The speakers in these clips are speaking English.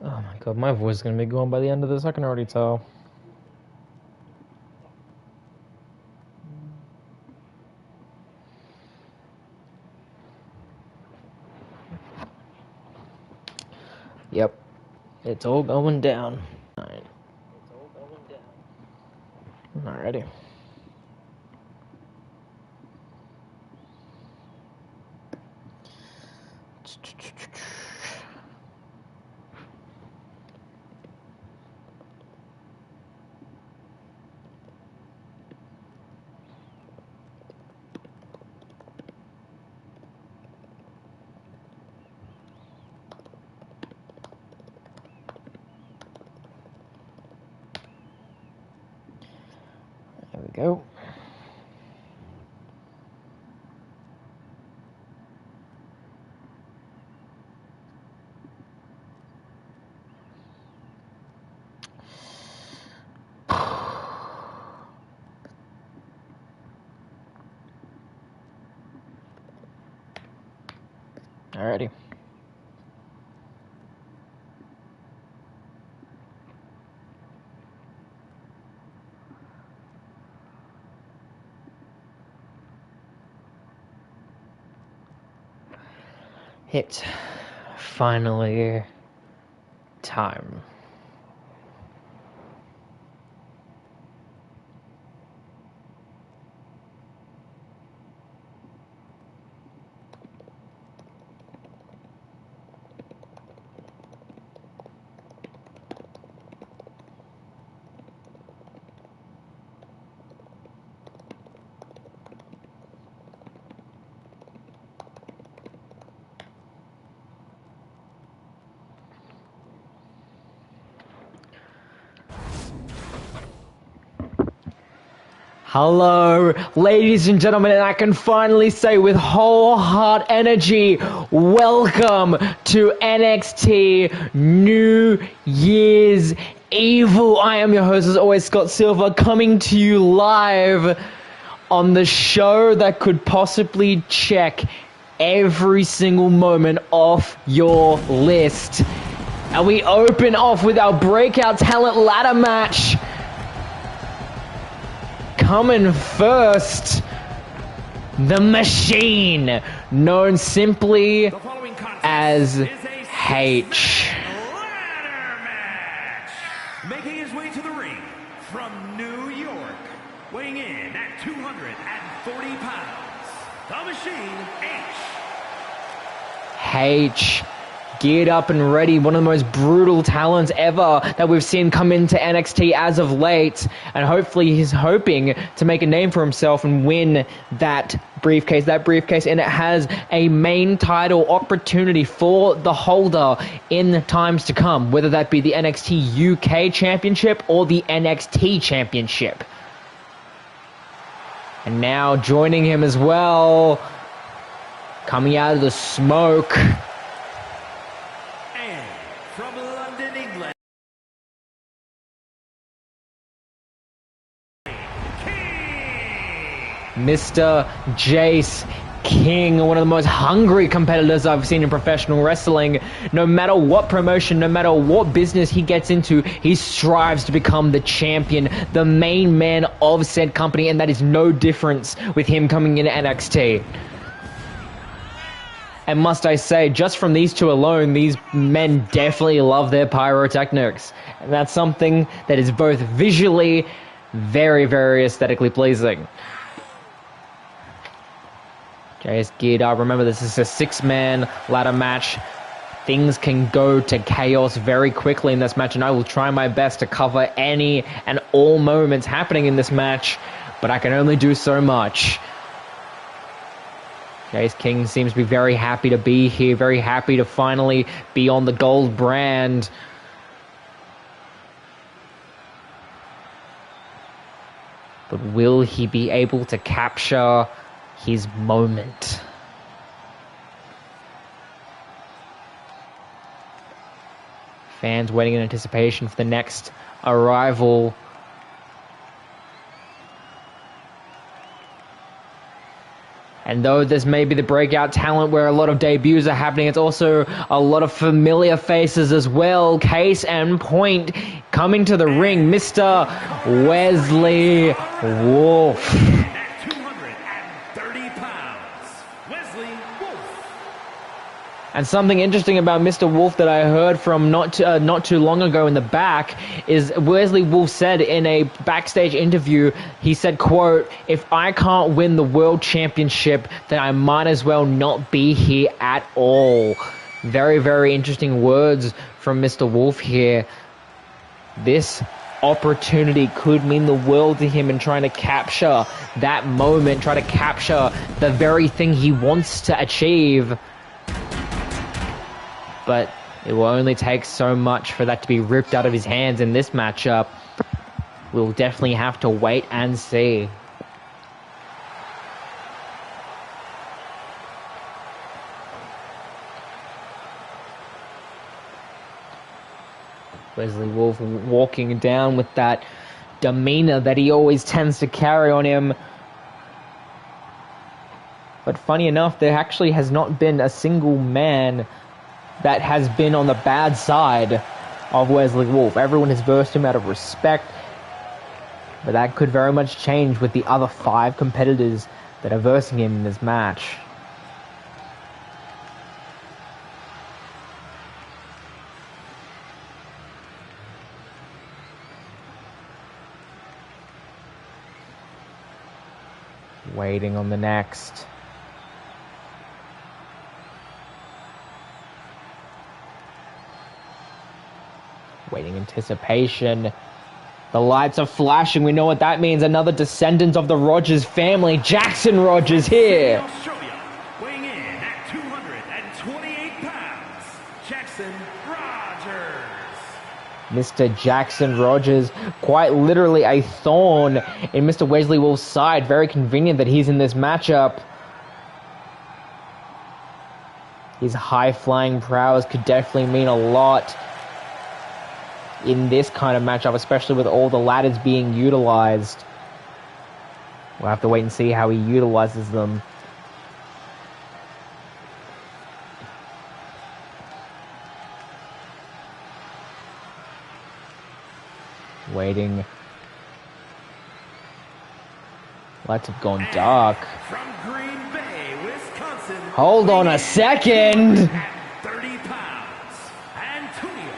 Oh my god, my voice is gonna be going by the end of this, I can already tell. Yep, it's all going down. Alright. Alrighty. There we go. Alrighty. It's finally time. Hello, ladies and gentlemen, and I can finally say with whole heart energy, welcome to NXT New Year's Evil. I am your host, as always, Scott Silver, coming to you live on the show that could possibly check every single moment off your list. And we open off with our breakout talent ladder match. Coming first, the Machine, known simply as H. Making his way to the ring from New York, weighing in at 240 pounds, the Machine, H, geared up and ready, one of the most brutal talents ever that we've seen come into NXT as of late, and hopefully he's hoping to make a name for himself and win that briefcase, and it has a main title opportunity for the holder in times to come, whether that be the NXT UK Championship or the NXT Championship. And now joining him as well, coming out of the smoke, Mr. Jace King, one of the most hungry competitors I've seen in professional wrestling. No matter what promotion, no matter what business he gets into, he strives to become the champion, the main man of said company, and that is no difference with him coming into NXT. And must I say, just from these two alone, these men definitely love their pyrotechnics. And that's something that is both visually very, very aesthetically pleasing. Jay's geared up. Remember, this is a 6-man ladder match. Things can go to chaos very quickly in this match, and I will try my best to cover any and all moments happening in this match, but I can only do so much. Jace King seems to be very happy to be here, very happy to finally be on the gold brand. But will he be able to capture his moment? Fans waiting in anticipation for the next arrival. And though this may be the breakout talent where a lot of debuts are happening, it's also a lot of familiar faces as well. Case in point, coming to the ring, Mr. Wesley Wolf. At 230 pounds, Wesley Wolf. And something interesting about Mr. Wolf that I heard from not too long ago in the back is Wesley Wolf said in a backstage interview, he said, quote, "If I can't win the world championship, then I might as well not be here at all." Very, very interesting words from Mr. Wolf here. This opportunity could mean the world to him in trying to capture that moment, try to capture the very thing he wants to achieve. But it will only take so much for that to be ripped out of his hands in this matchup. We'll definitely have to wait and see. Wesley Wolf walking down with that demeanor that he always tends to carry on him. But funny enough, there actually has not been a single man that has been on the bad side of Wesley Wolf. Everyone has versed him out of respect, but that could very much change with the other 5 competitors that are versing him in this match. Waiting on the next. Waiting anticipation. The lights are flashing. We know what that means. Another descendant of the Rogers family, Jackson Rogers here. Australia, weighing in at 228 pounds, Jackson Rogers. Mr. Jackson Rogers, quite literally a thorn in Mr. Wesley Wolf's side. Very convenient that he's in this matchup. His high-flying prowess could definitely mean a lot in this kind of matchup, especially with all the ladders being utilized. We'll have to wait and see how he utilizes them. Waiting. Lights have gone dark. From Green Bay, Wisconsin. Hold on a second! At 30 pounds, Antonio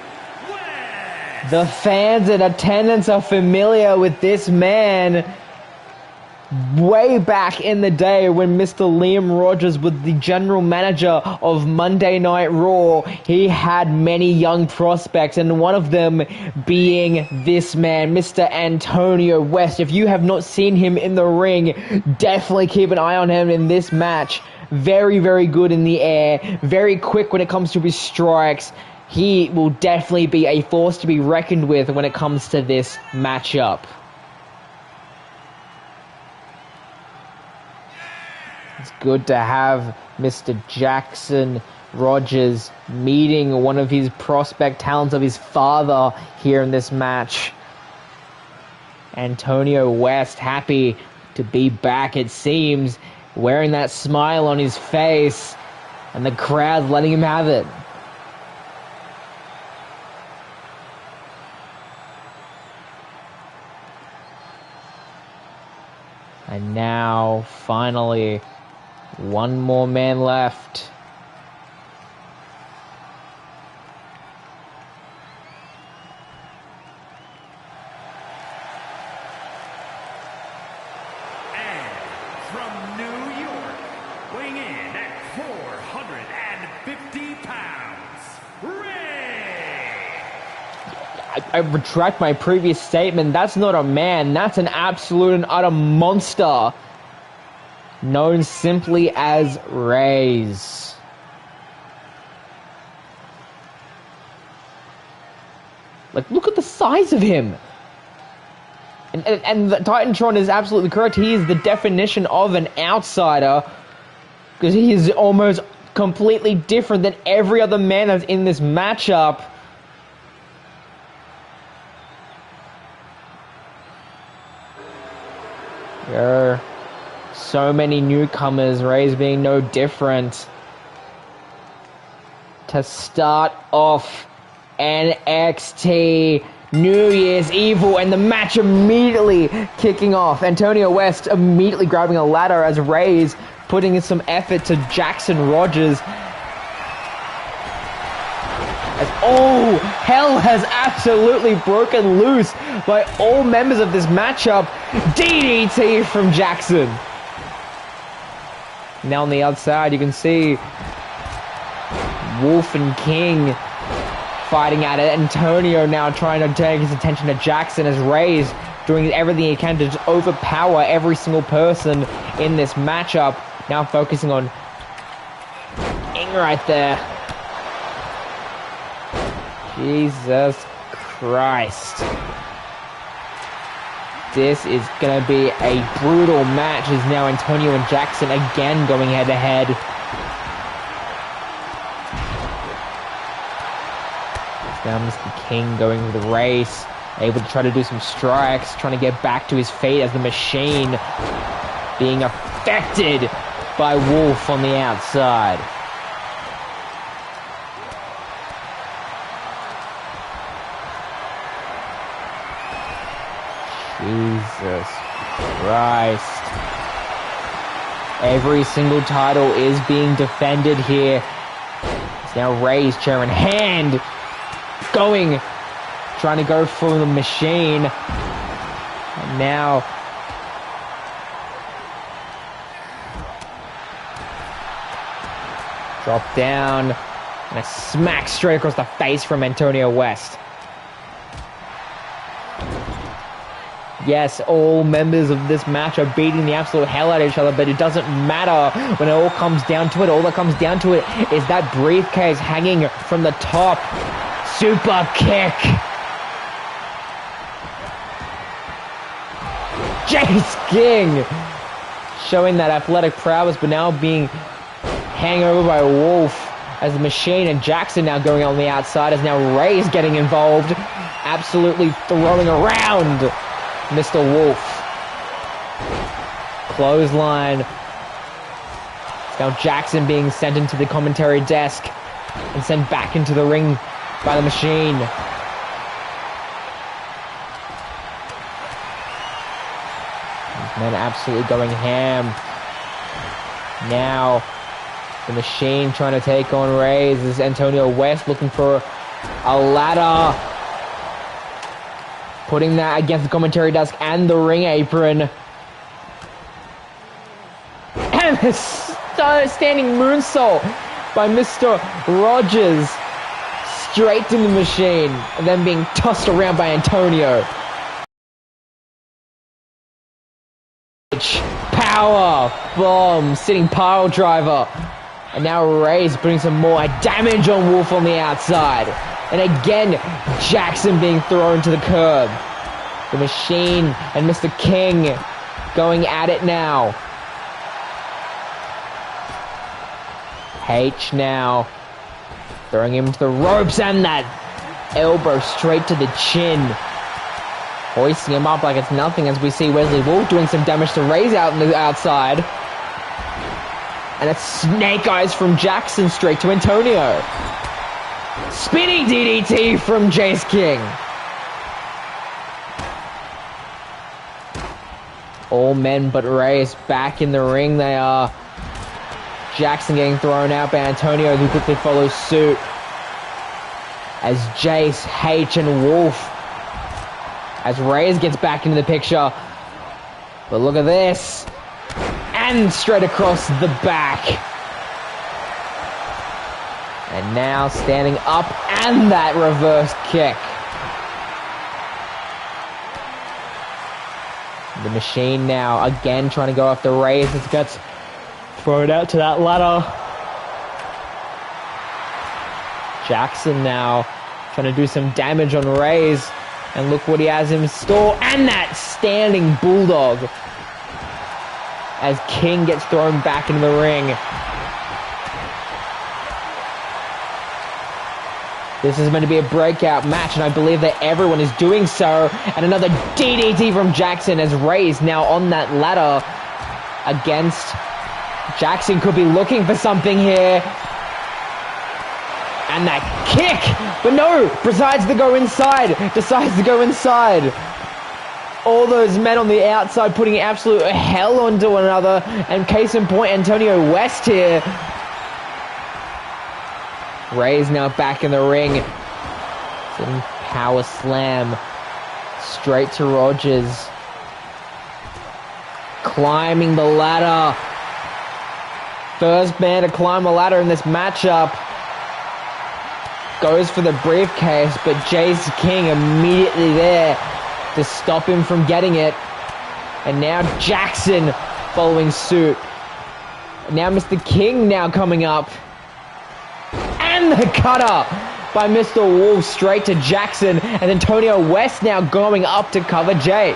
West. The fans in attendance are familiar with this man. Way back in the day when Mr. Liam Rogers was the general manager of Monday Night Raw, he had many young prospects, and one of them being this man, Mr. Antonio West. If you have not seen him in the ring, definitely keep an eye on him in this match. Very, very good in the air, very quick when it comes to his strikes. He will definitely be a force to be reckoned with when it comes to this matchup. It's good to have Mr. Jackson Rogers meeting one of his prospect talents of his father here in this match. Antonio West happy to be back, it seems, wearing that smile on his face, and the crowd letting him have it. And now, finally, one more man left. And from New York, weighing in at 450 pounds, Ray. I retract my previous statement. That's not a man. That's an absolute and utter monster. Known simply as Rays. Like, look at the size of him. And the Titantron is absolutely correct. He is the definition of an outsider, because he is almost completely different than every other man that's in this matchup. There are so So many newcomers, Ray's being no different. To start off NXT New Year's Evil, and the match immediately kicking off. Antonio West immediately grabbing a ladder as Ray's putting in some effort to Jackson Rogers. As all hell has absolutely broken loose by all members of this matchup. DDT from Jackson. Now on the outside, you can see Wolf and King fighting at it. Antonio now trying to take his attention to Jackson as Ray's doing everything he can to just overpower every single person in this matchup. Now focusing on Ing right there. Jesus Christ. This is going to be a brutal match as now Antonio and Jackson again going head to head. Now Mr. King going with the race, able to try to do some strikes, trying to get back to his feet as the Machine being affected by Wolf on the outside. Jesus Christ. Every single title is being defended here. It's now Ray's chair in hand. Trying to go for the Machine. And now drop down and a smack straight across the face from Antonio West. Yes, all members of this match are beating the absolute hell out of each other, but it doesn't matter when it all comes down to it. All that comes down to it is that briefcase hanging from the top. Super kick. Jace King showing that athletic prowess, but now being hung over by Wolf as the Machine and Jackson now going on the outside as now Ray's getting involved, absolutely throwing around Mr. Wolf. Clothesline. It's now Jackson being sent into the commentary desk and sent back into the ring by the Machine. These men absolutely going ham. Now the Machine trying to take on Ray. This is Antonio West looking for a ladder. Putting that against the commentary desk and the ring apron. And a standing moonsault by Mr. Rogers. Straight to the Machine, and then being tossed around by Antonio. Power bomb, sitting pile driver. And now Ray's putting some more damage on Wolf on the outside. And again, Jackson being thrown to the curb. The Machine and Mr. King going at it now. H now throwing him to the ropes, and that elbow straight to the chin. Hoisting him up like it's nothing as we see Wesley Wolf doing some damage to Ray's out on the outside. And it's snake eyes from Jackson straight to Antonio. Spinning DDT from Jace King. All men but Ray is back in the ring. They are. Jackson getting thrown out by Antonio, who quickly follows suit. As Jace, H, and Wolf. As Reyes gets back into the picture. But look at this. And straight across the back. And now standing up, and that reverse kick. The Machine now again trying to go after Reyes. It gets thrown out to that ladder. Jackson now trying to do some damage on Reyes. And look what he has in store. And that standing bulldog. As King gets thrown back into the ring. This is meant to be a breakout match, and I believe that everyone is doing so. And another DDT from Jackson as Reyes now on that ladder. against Jackson. Could be looking for something here. And that kick! But no! Decides to go inside. All those men on the outside putting absolute hell onto one another. And case in point, Antonio West here. Ray's now back in the ring. Power slam. Straight to Rogers. Climbing the ladder. First man to climb a ladder in this matchup. Goes for the briefcase, but Jace King immediately there to stop him from getting it. And now Jackson following suit. And now Mr. King now coming up. And the cutter by Mr. Wolf straight to Jackson. And Antonio West now going up to cover Jay.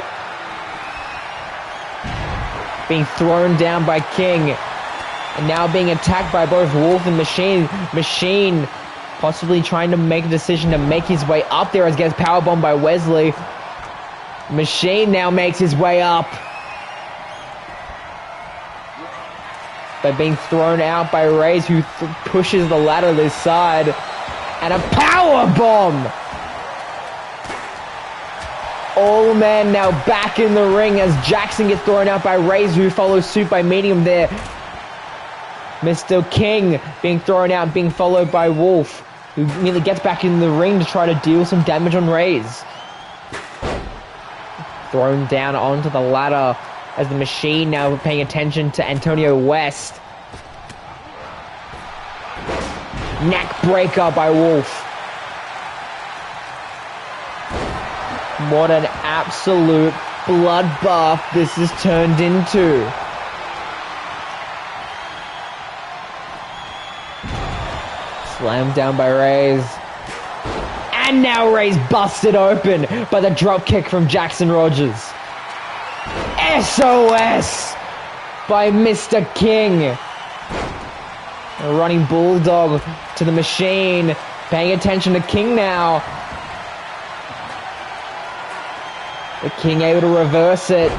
Being thrown down by King. And now being attacked by both Wolf and Machine. Machine possibly trying to make a decision to make his way up there as gets powerbombed by Wesley. Machine now makes his way up. But being thrown out by Reyes, who pushes the ladder to his side. And a power bomb! All men now back in the ring as Jackson gets thrown out by Reyes, who follows suit by meeting him there. Mr. King being thrown out, being followed by Wolf, who immediately gets back in the ring to try to deal some damage on Reyes. Thrown down onto the ladder as the Machine now paying attention to Antonio West. Neck breaker by Wolf. What an absolute bloodbath this has turned into. Slammed down by Reyes. And now Reyes busted open by the drop kick from Jackson Rogers. SOS by Mr. King. A running bulldog to the Machine. Paying attention to King now. The King able to reverse it.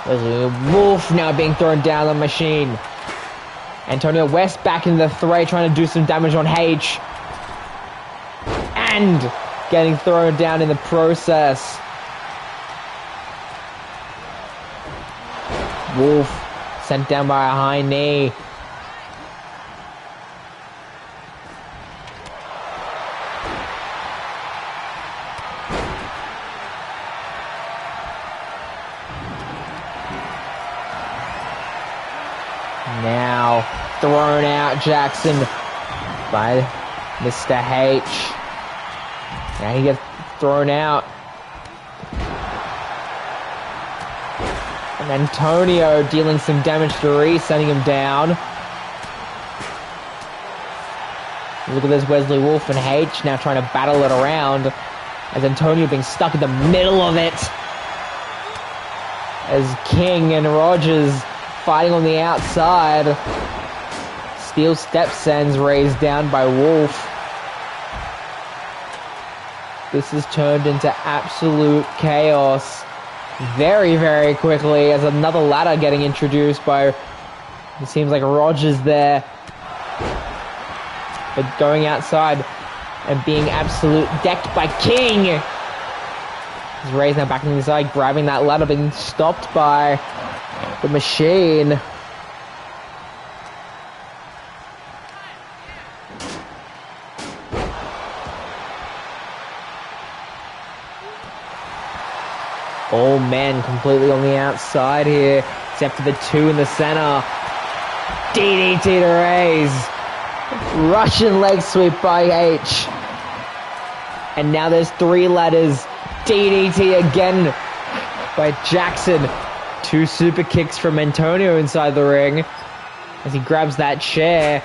There's Wolf now being thrown down the Machine. Antonio West back in the fray, trying to do some damage on H. And getting thrown down in the process. Wolf sent down by a high knee. Now thrown out Jackson by Mr. H. Now he gets thrown out. And Antonio dealing some damage to Reese, sending him down. Look at this, Wesley Wolf and H now trying to battle it around. As Antonio being stuck in the middle of it. As King and Rogers fighting on the outside. Steel step sends raised down by Wolf. This has turned into absolute chaos very, very quickly as another ladder getting introduced by, it seems like Rogers there. But going outside and being absolute decked by King. As Ray's now back on the side, grabbing that ladder, being stopped by the Machine. All men completely on the outside here, except for the two in the center. DDT to Rays. Russian leg sweep by H. And now there's three ladders. DDT again by Jackson. Two super kicks from Antonio inside the ring. As he grabs that chair.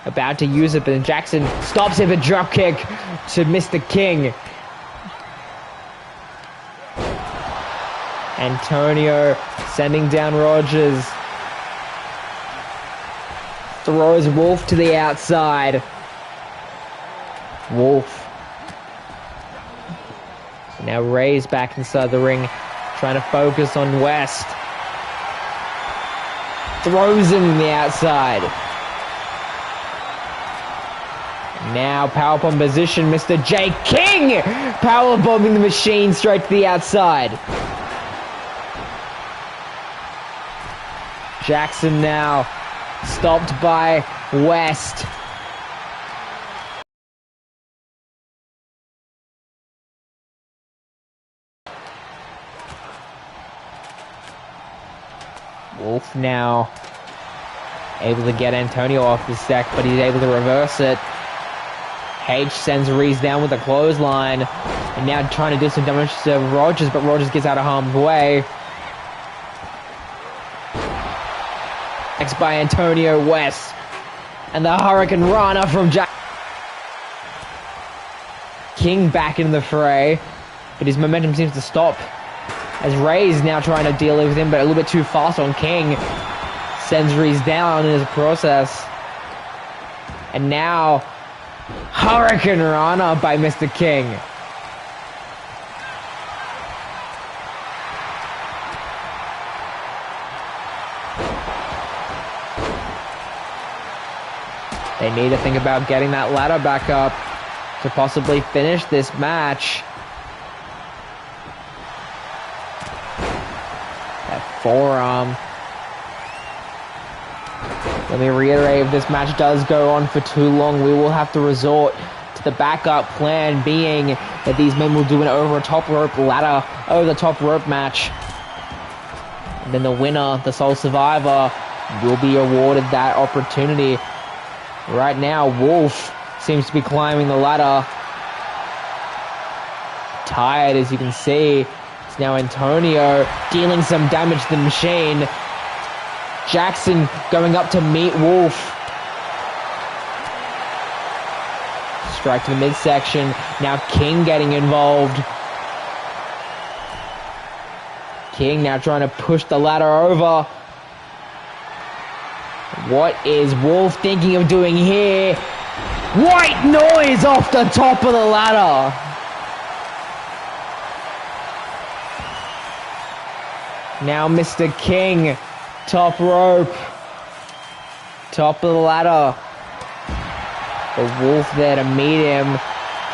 About to use it, but then Jackson stops it with a drop kick to Mr. King. Antonio sending down Rogers. Throws Wolf to the outside. Wolf. Now Ray's back inside the ring, Trying to focus on West. Throws him in the outside. Now powerbomb position, Mr. J. King! Powerbombing the Machine straight to the outside. Jackson now stopped by West. Wolf now able to get Antonio off the deck, but he's able to reverse it. H sends Reese down with a clothesline, and now trying to do some damage to Rogers, but Rogers gets out of harm's way. Next by Antonio West, and the Hurricane Rana from Jack. King back in the fray, but his momentum seems to stop as Ray's now trying to deal with him, but a little bit too fast on King. Sends Reese down in his process. And now, Hurricane Rana by Mr. King. They need to think about getting that ladder back up to possibly finish this match. That forearm. Let me reiterate, if this match does go on for too long, we will have to resort to the backup plan, being that these men will do an over-top rope ladder, over-the-top rope match. And then the winner, the sole survivor, will be awarded that opportunity. Right now, Wolf seems to be climbing the ladder. Tired, as you can see. It's now Antonio dealing some damage to the Machine. Jackson going up to meet Wolf. Strike to the midsection. Now King getting involved. King now trying to push the ladder over. What is Wolf thinking of doing here? White noise off the top of the ladder. Now Mr. King, top rope, top of the ladder. The Wolf there to meet him,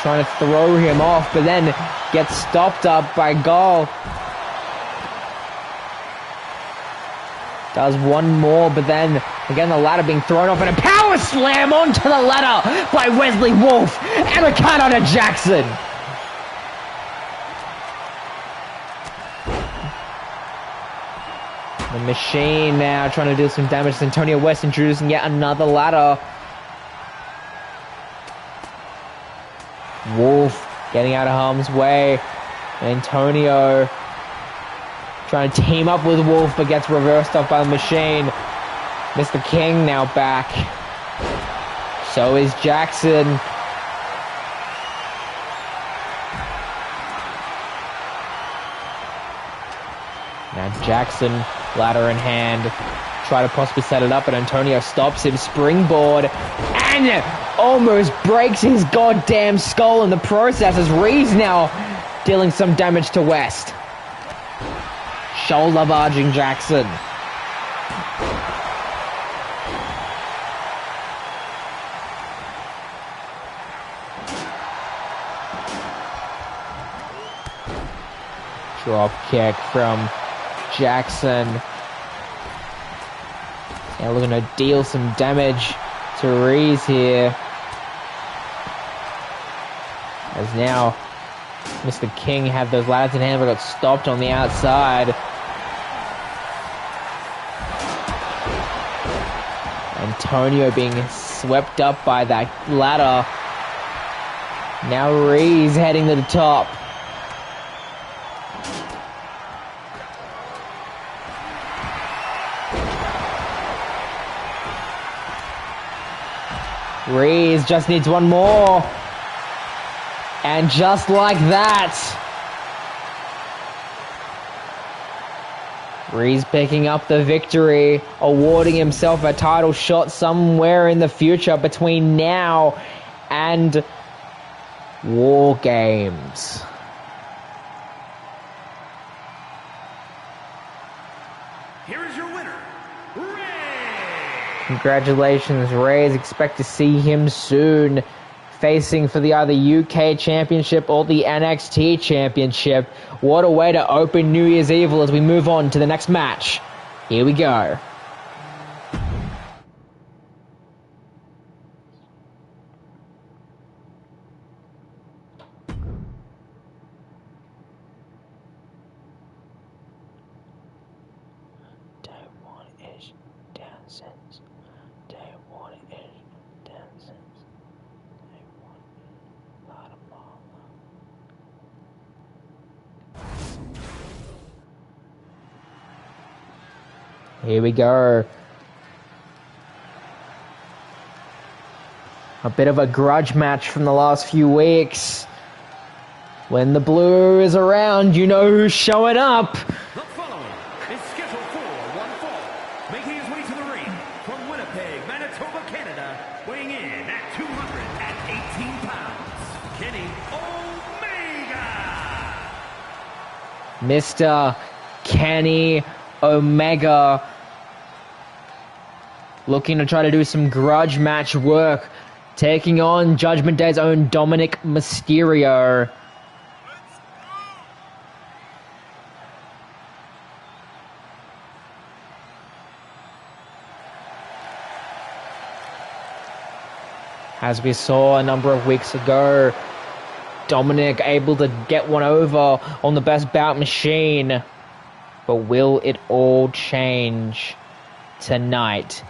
trying to throw him off, but then gets stopped up by Gall. Does one more, but then again the ladder being thrown off, and a power slam onto the ladder by Wesley Wolf, and a count on to Jackson. The Machine now trying to do some damage to Antonio West, introducing yet another ladder. Wolf getting out of harm's way. Antonio trying to team up with Wolf, but gets reversed off by the Machine. Mr. King now back. So is Jackson. Now Jackson, ladder in hand, try to possibly set it up, but Antonio stops him, springboard, and almost breaks his goddamn skull in the process as Reeves now dealing some damage to West. Shoulder barging Jackson. Drop kick from Jackson. Now looking to deal some damage to Reeves here. As now Mr. King had those ladders in hand, but got stopped on the outside. Antonio being swept up by that ladder. Now Reeves heading to the top. Reeves just needs one more. And just like that, Reeves picking up the victory, awarding himself a title shot somewhere in the future between now and War Games. Congratulations, Rays. Expect to see him soon, facing for the either UK Championship or the NXT Championship. What a way to open New Year's Evil as we move on to the next match. Here we go. Here we go. A bit of a grudge match from the last few weeks. When the blue is around, you know who's showing up. The following is scheduled for one fall, making his way to the ring from Winnipeg, Manitoba, Canada, weighing in at 218 pounds, Kenny Omega. Mr. Kenny Omega, looking to try to do some grudge match work, taking on Judgment Day's own Dominic Mysterio. As we saw a number of weeks ago, Dominic able to get one over on the Best Bout machine. But will it all change tonight?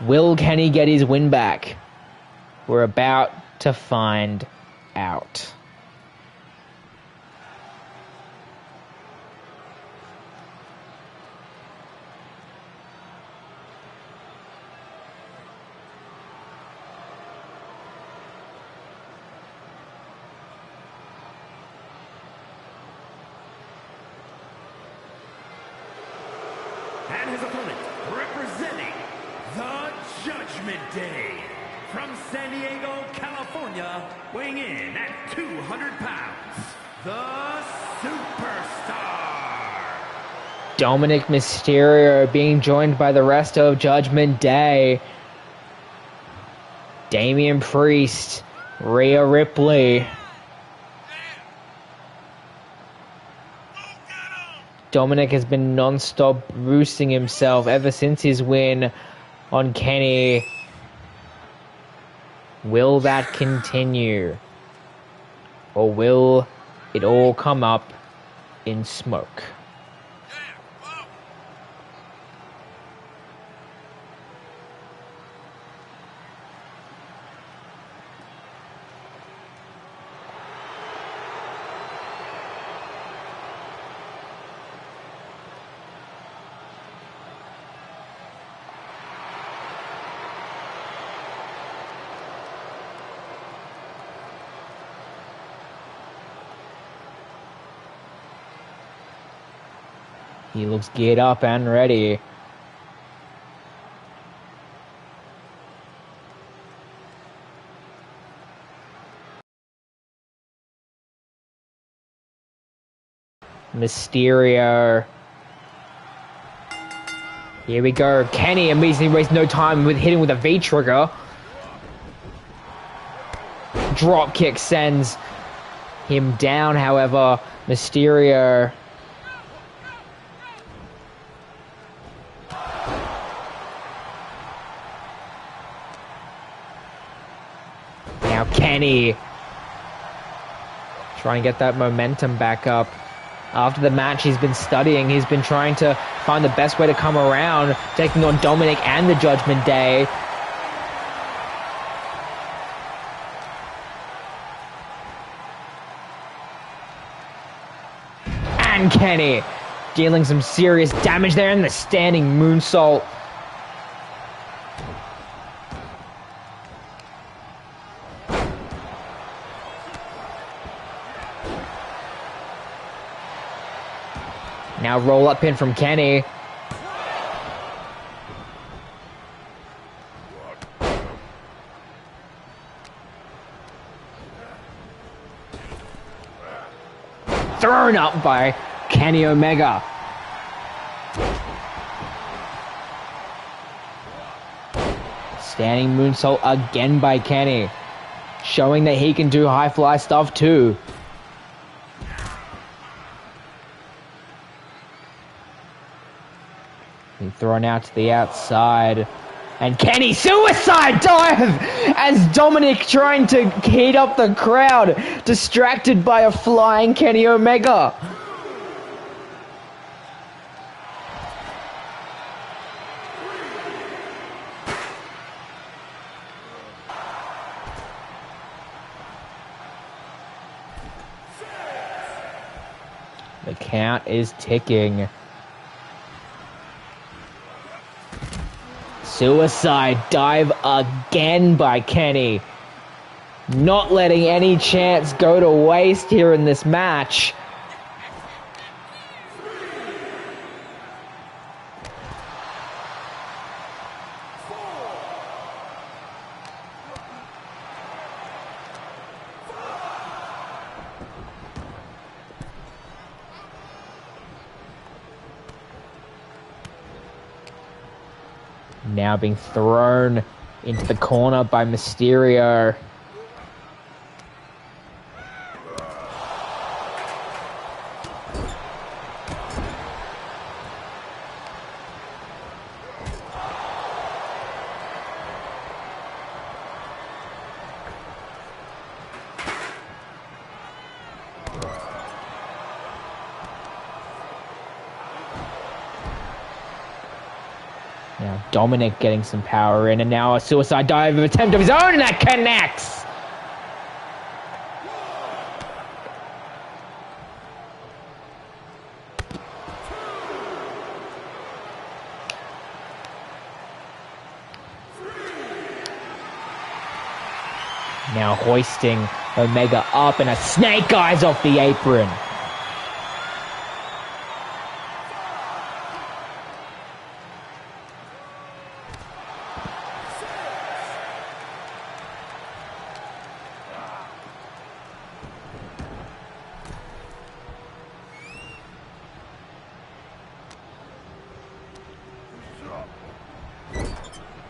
Will Kenny get his win back? We're about to find out. And his opponent, representing the Judgment Day, from San Diego, California, weighing in at 200 pounds, the Superstar. Dominic Mysterio being joined by the rest of Judgment Day. Damian Priest, Rhea Ripley. Dominic has been non-stop boosting himself ever since his win on Kenny. Will that continue? Or will it all come up in smoke? He looks geared up and ready. Mysterio. Here we go. Kenny immediately wastes no time with hitting with a V trigger. Drop kick sends him down, however. Mysterio. Now Kenny trying to get that momentum back up. After the match, he's been studying. He's been trying to find the best way to come around, taking on Dominic and the Judgment Day. And Kenny dealing some serious damage there in the standing moonsault. Now roll up pin from Kenny. Thrown up by Kenny Omega. Standing moonsault again by Kenny. Showing that he can do high fly stuff too. Being thrown out to the outside. And Kenny suicide dive as Dominic trying to heat up the crowd. Distracted by a flying Kenny Omega. The count is ticking. Suicide dive again by Kenny. Not letting any chance go to waste here in this match. Now being thrown into the corner by Mysterio. Now Dominic getting some power in, and now a suicide dive attempt of his own, and that connects! Now hoisting Omega up, and a snake eyes off the apron.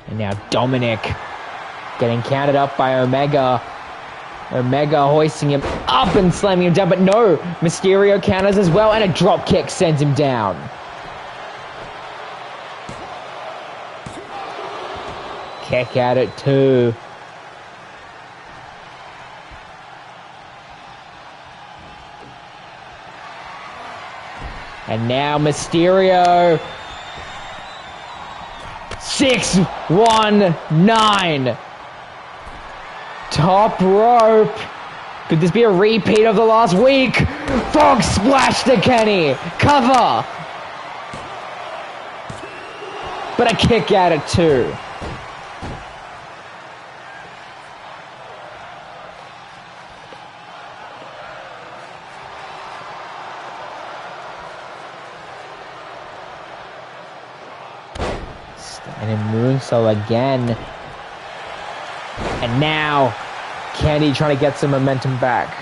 And now Dominic getting counted up by Omega. Omega hoisting him up and slamming him down, but no, Mysterio counters as well, and a drop kick sends him down. Kick at it too. And now Mysterio. 6-1-9. Top rope. Could this be a repeat of the last week? Frog splash to Kenny. Cover. But a kick at it too. And then moonsault again. And now, Kenny trying to get some momentum back.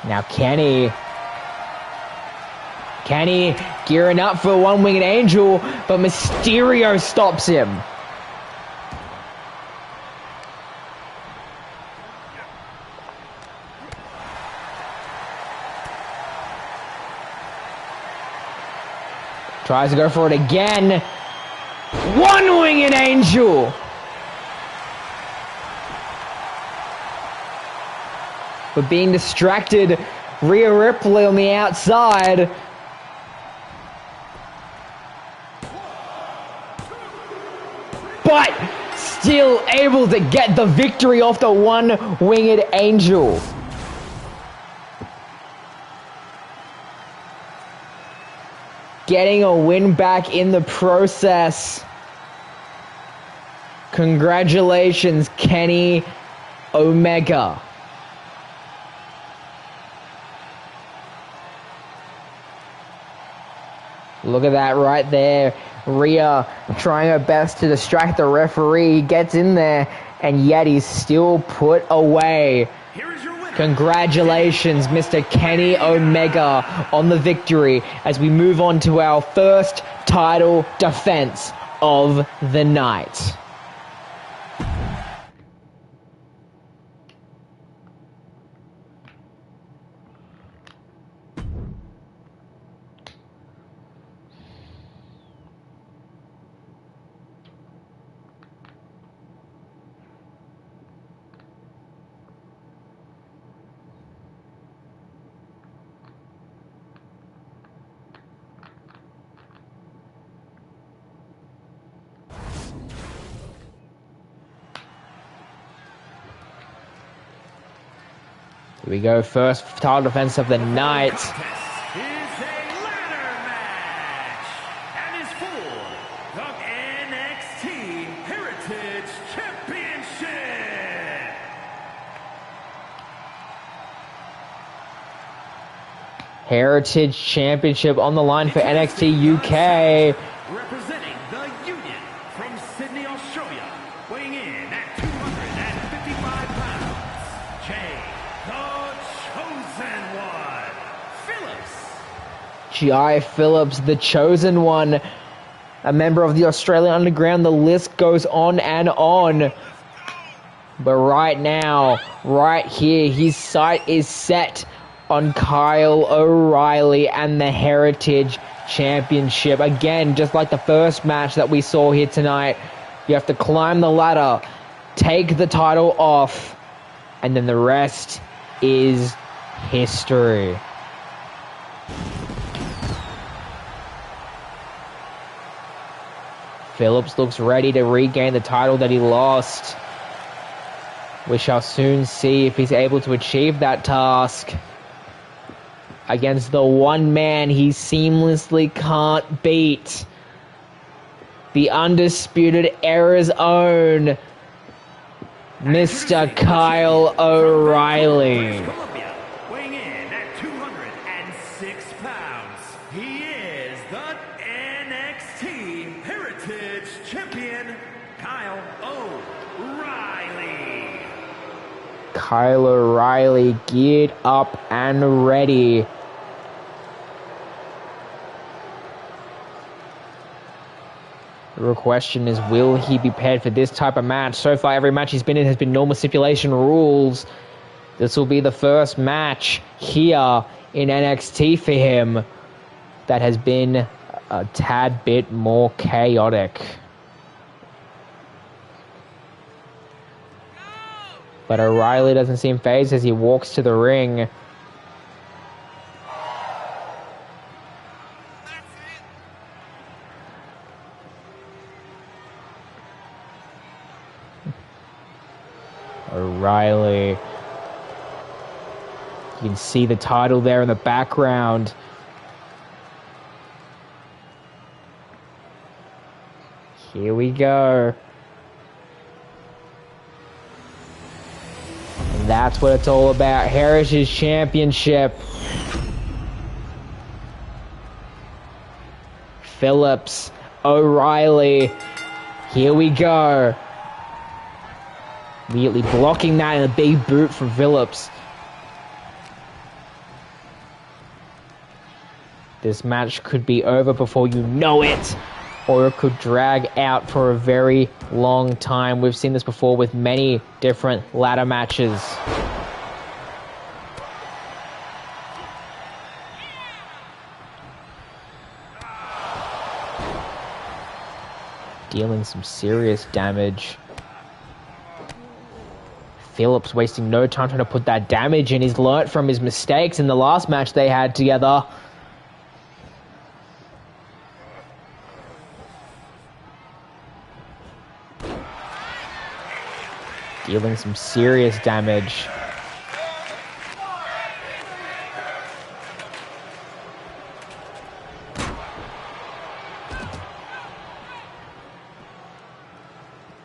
Now Kenny gearing up for a one-winged angel, but Mysterio stops him. Tries to go for it again. One-winged angel. But being distracted, Rhea Ripley on the outside. But still able to get the victory off the one-winged angel. Getting a win back in the process. Congratulations, Kenny Omega. Look at that right there. Rhea trying her best to distract the referee. He gets in there, and yet he's still put away. Here is your winner. Congratulations, Mr. Kenny Omega, on the victory as we move on to our first title defense of the night. Here we go, first title defense of the night. This is a ladder match and is for the NXT Heritage Championship. Heritage Championship on the line for NXT UK. Representing the Union from Sydney, Australia, weighing in at 255 pounds, Jay, the Chosen One, Phillips. G.I. Phillips, the Chosen One, a member of the Australian Underground. The list goes on and on. But right now, right here, his sight is set on Kyle O'Reilly and the Heritage Championship. Again, just like the first match that we saw here tonight, you have to climb the ladder, take the title off, and then the rest is history. Phillips looks ready to regain the title that he lost. We shall soon see if he's able to achieve that task against the one man he seamlessly can't beat. The Undisputed Era's own Mr. Kyle O'Reilly. Columbia, weighing in at 206 pounds, he is the NXT Heritage Champion, Kyle O'Reilly. Kyle O'Reilly geared up and ready. The real question is, will he be prepared for this type of match? So far, every match he's been in has been normal stipulation rules. This will be the first match here in NXT for him that has been a tad bit more chaotic. But O'Reilly doesn't seem fazed as he walks to the ring. O'Reilly. You can see the title there in the background. Here we go. And that's what it's all about. Heritage Championship. Phillips, O'Reilly. Here we go. Immediately blocking that in a big boot from Phillips. This match could be over before you know it, or it could drag out for a very long time. We've seen this before with many different ladder matches. Dealing some serious damage. Phillips wasting no time trying to put that damage in. He's learnt from his mistakes in the last match they had together. Dealing some serious damage.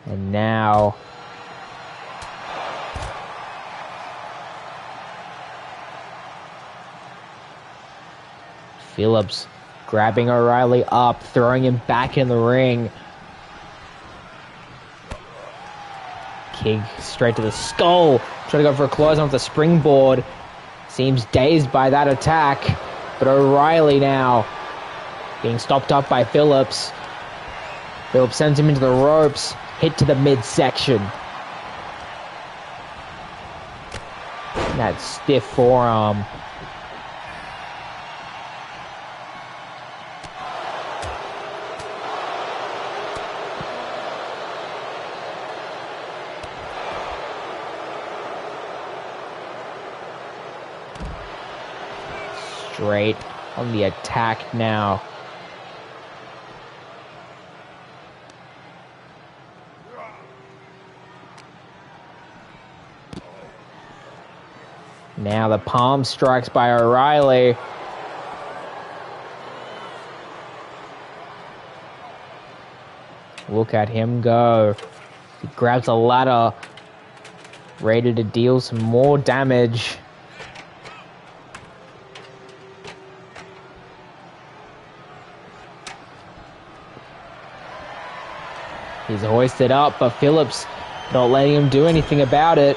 And now Phillips Grabbing O'Reilly up, throwing him back in the ring. Kick straight to the skull. Trying to go for a close on the springboard. Seems dazed by that attack. But O'Reilly now being stopped up by Phillips. Phillips sends him into the ropes. Hit to the midsection. That stiff forearm. Straight on the attack now. Now the palm strikes by O'Reilly. Look at him go. He grabs a ladder, ready to deal some more damage. He's hoisted up, but Phillips not letting him do anything about it.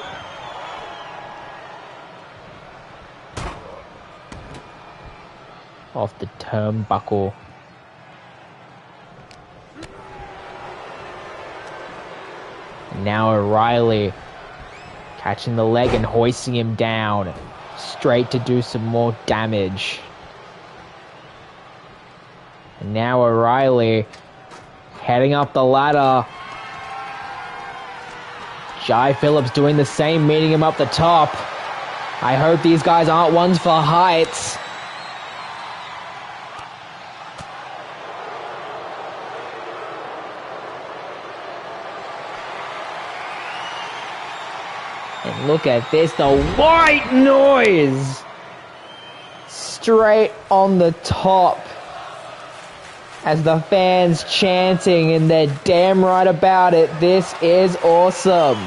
Off the turnbuckle. Now O'Reilly catching the leg and hoisting him down. Straight to do some more damage. And now O'Reilly heading up the ladder. Jai Phillips doing the same, meeting him up the top. I hope these guys aren't ones for heights. And look at this, the white noise! Straight on the top. As the fans chanting, and they're damn right about it. This is awesome.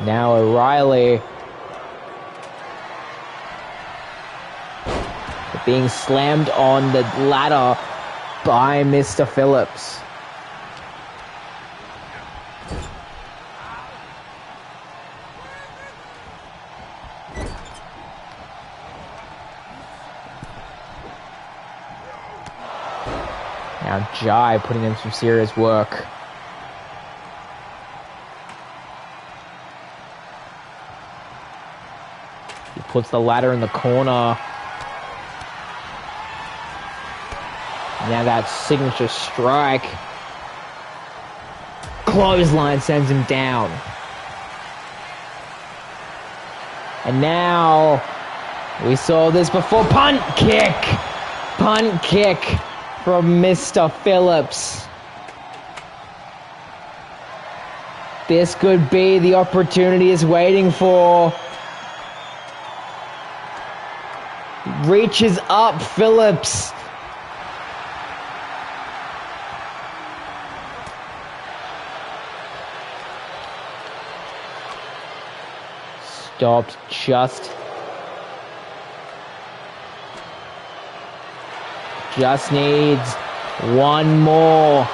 Now O'Reilly being slammed on the ladder by Mr. Phillips. Now Jai putting in some serious work. He puts the ladder in the corner. Now that signature strike. Clothesline sends him down. And now, we saw this before, punt kick! Punt kick from Mr. Phillips. This could be the opportunity he's waiting for. Reaches up, Phillips. Stopped just needs one more.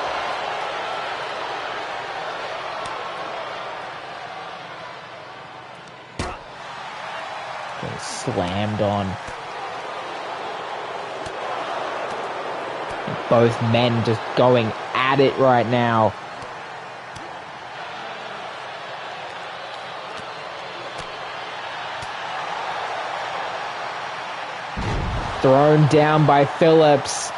Getting slammed on. Both men just going at it right now. Thrown down by Phillips.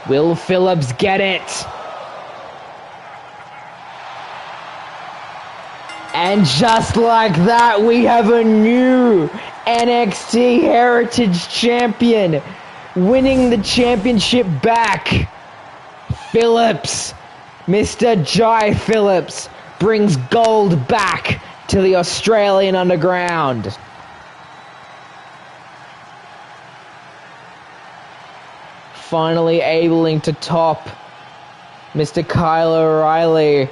Will Phillips get it? And just like that, we have a new NXT Heritage Champion winning the championship back. Phillips, Mr. Jai Phillips, brings gold back to the Australian Underground. Finally able to top Mr. Kyle O'Reilly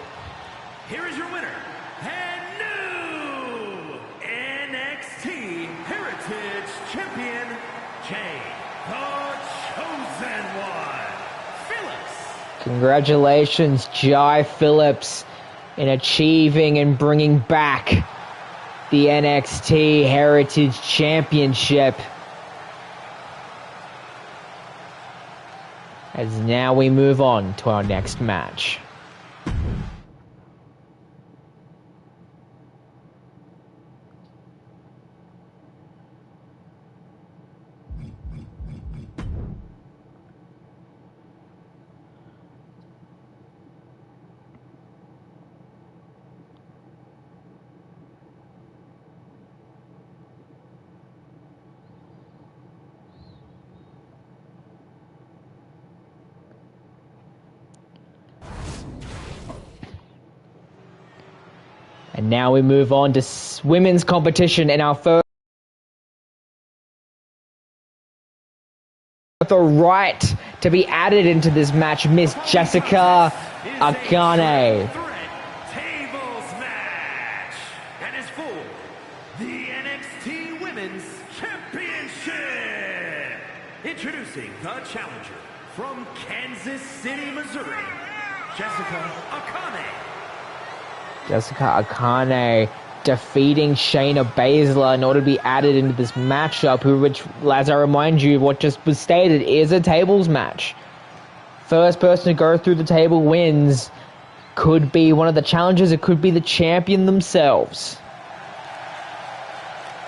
the chosen one, Phillips. Congratulations, Jai Phillips, in achieving and bringing back the NXT Heritage Championship. As now we move on to our next match. And now we move on to women's competition in our first. The right to be added into this match, Miss Jessica Akane. Tables match, and is for the NXT Women's Championship. Introducing the challenger from Kansas City, Missouri, Jessica Akane. Jessica Akane defeating Shayna Baszler in order to be added into this matchup, which, as I remind you, what just was stated, is a tables match. First person to go through the table wins. Could be one of the challengers, it could be the champion themselves.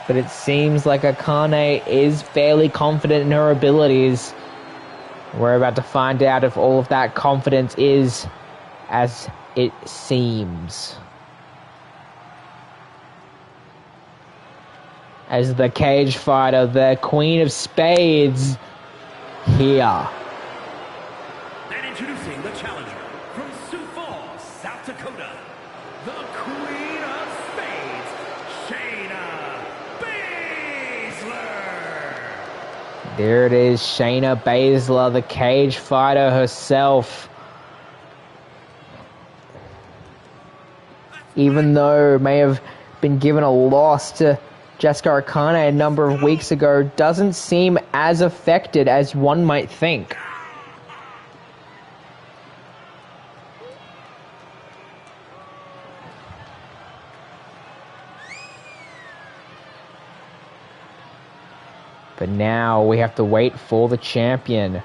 But it seems like Akane is fairly confident in her abilities. We're about to find out if all of that confidence is as it seems. As the cage fighter, the Queen of Spades, here. And introducing the challenger from Sioux Falls, South Dakota, the Queen of Spades, Shayna Baszler. There it is, Shayna Baszler, the cage fighter herself. Even though may have been given a loss to Jessica Akane a number of weeks ago, doesn't seem as affected as one might think. But now we have to wait for the champion.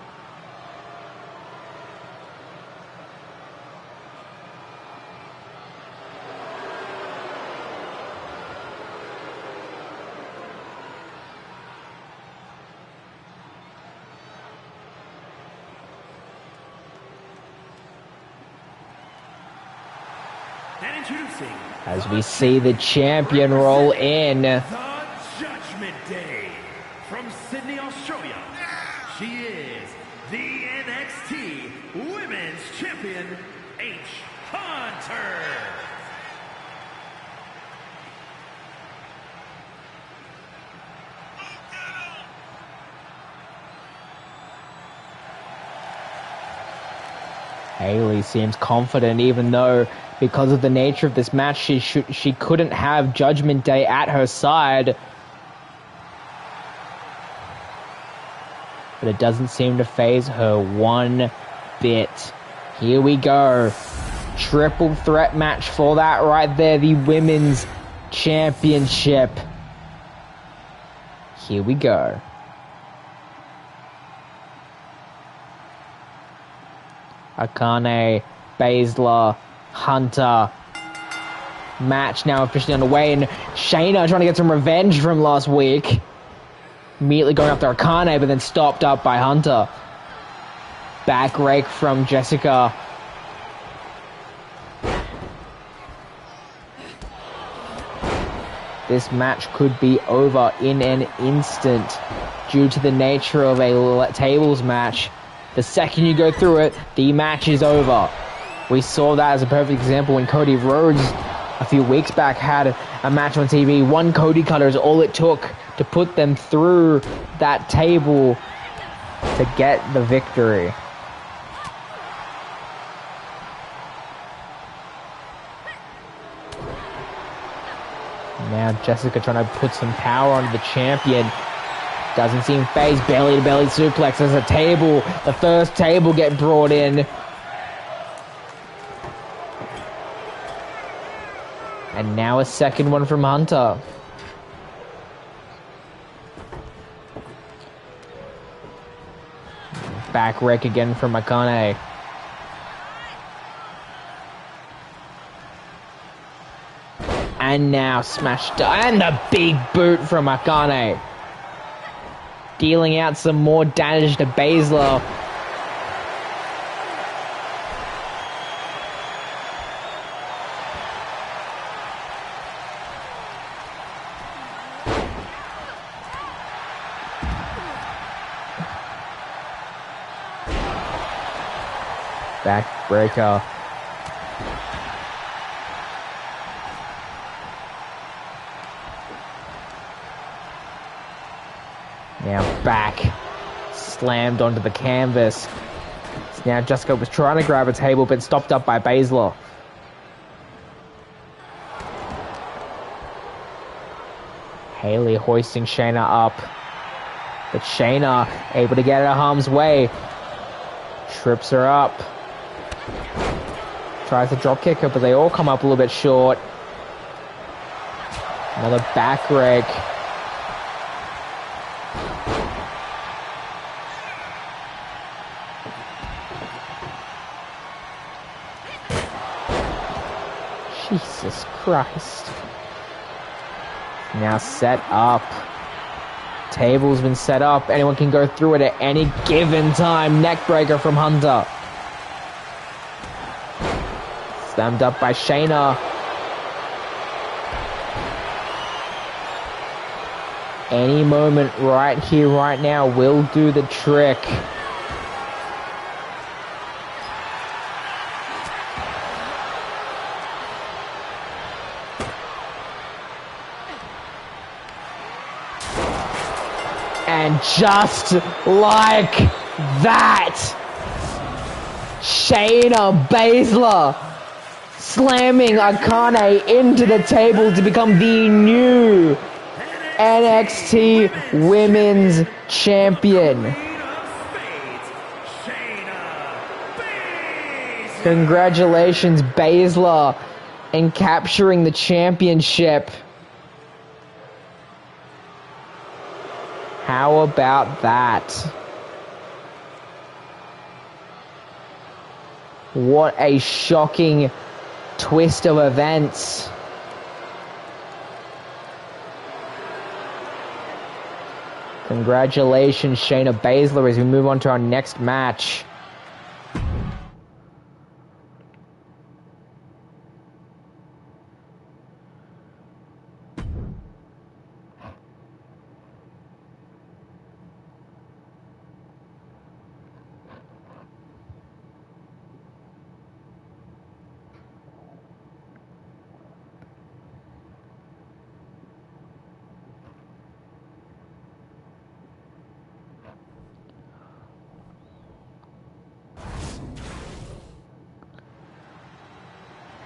As we see the champion roll in. The Judgment Day from Sydney, Australia. She is the NXT Women's Champion, H. Hunter. Haley seems confident, even though because of the nature of this match, she couldn't have Judgment Day at her side. But it doesn't seem to faze her one bit. Here we go. Triple threat match for that right there, the Women's Championship. Here we go. Akane, Baszler, Hunter. Match now officially underway, and Shayna trying to get some revenge from last week. Immediately going after Akane, but then stopped up by Hunter. Back rake from Jessica. This match could be over in an instant due to the nature of a tables match. The second you go through it, the match is over. We saw that as a perfect example when Cody Rhodes a few weeks back had a match on TV. One Cody cutter is all it took to put them through that table to get the victory. Now Jessica trying to put some power on the champion. Doesn't seem phased. Belly-to-belly suplex as a table. The first table get brought in. And now a second one from Hunter. Back rake again from Akane. And now smashed. And the big boot from Akane. Dealing out some more damage to Baszler. Backbreaker. Now back. Slammed onto the canvas. Now Jessica was trying to grab a table but stopped up by Baszler. Haley hoisting Shayna up. But Shayna able to get out of harm's way. Trips her up. Tries to drop kick her, but they all come up a little bit short. Another back rake. Jesus Christ. Now set up. Table's been set up. Anyone can go through it at any given time. Neckbreaker from Hunter. Slammed up by Shayna. Any moment right here, right now will do the trick. And just like that, Shayna Baszler slamming Akane into the table to become the new NXT Women's Champion. Congratulations, Baszler, in capturing the championship. How about that? What a shocking twist of events. Congratulations, Shayna Baszler, as we move on to our next match.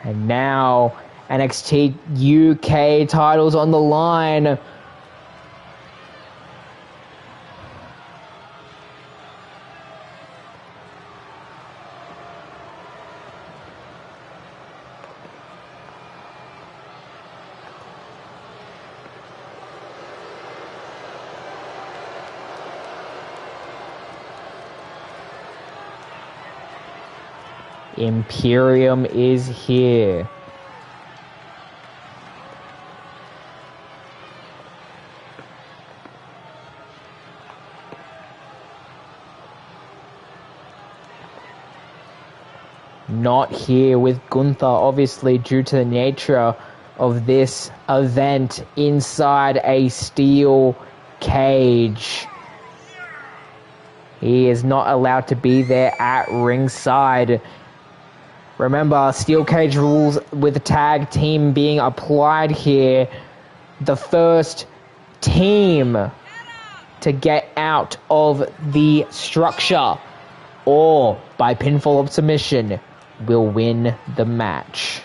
And now, NXT UK titles on the line. Imperium is here. Not here with Gunther, obviously, due to the nature of this event inside a steel cage. He is not allowed to be there at ringside. Remember, steel cage rules with the tag team being applied here. The first team to get out of the structure or by pinfall of submission will win the match.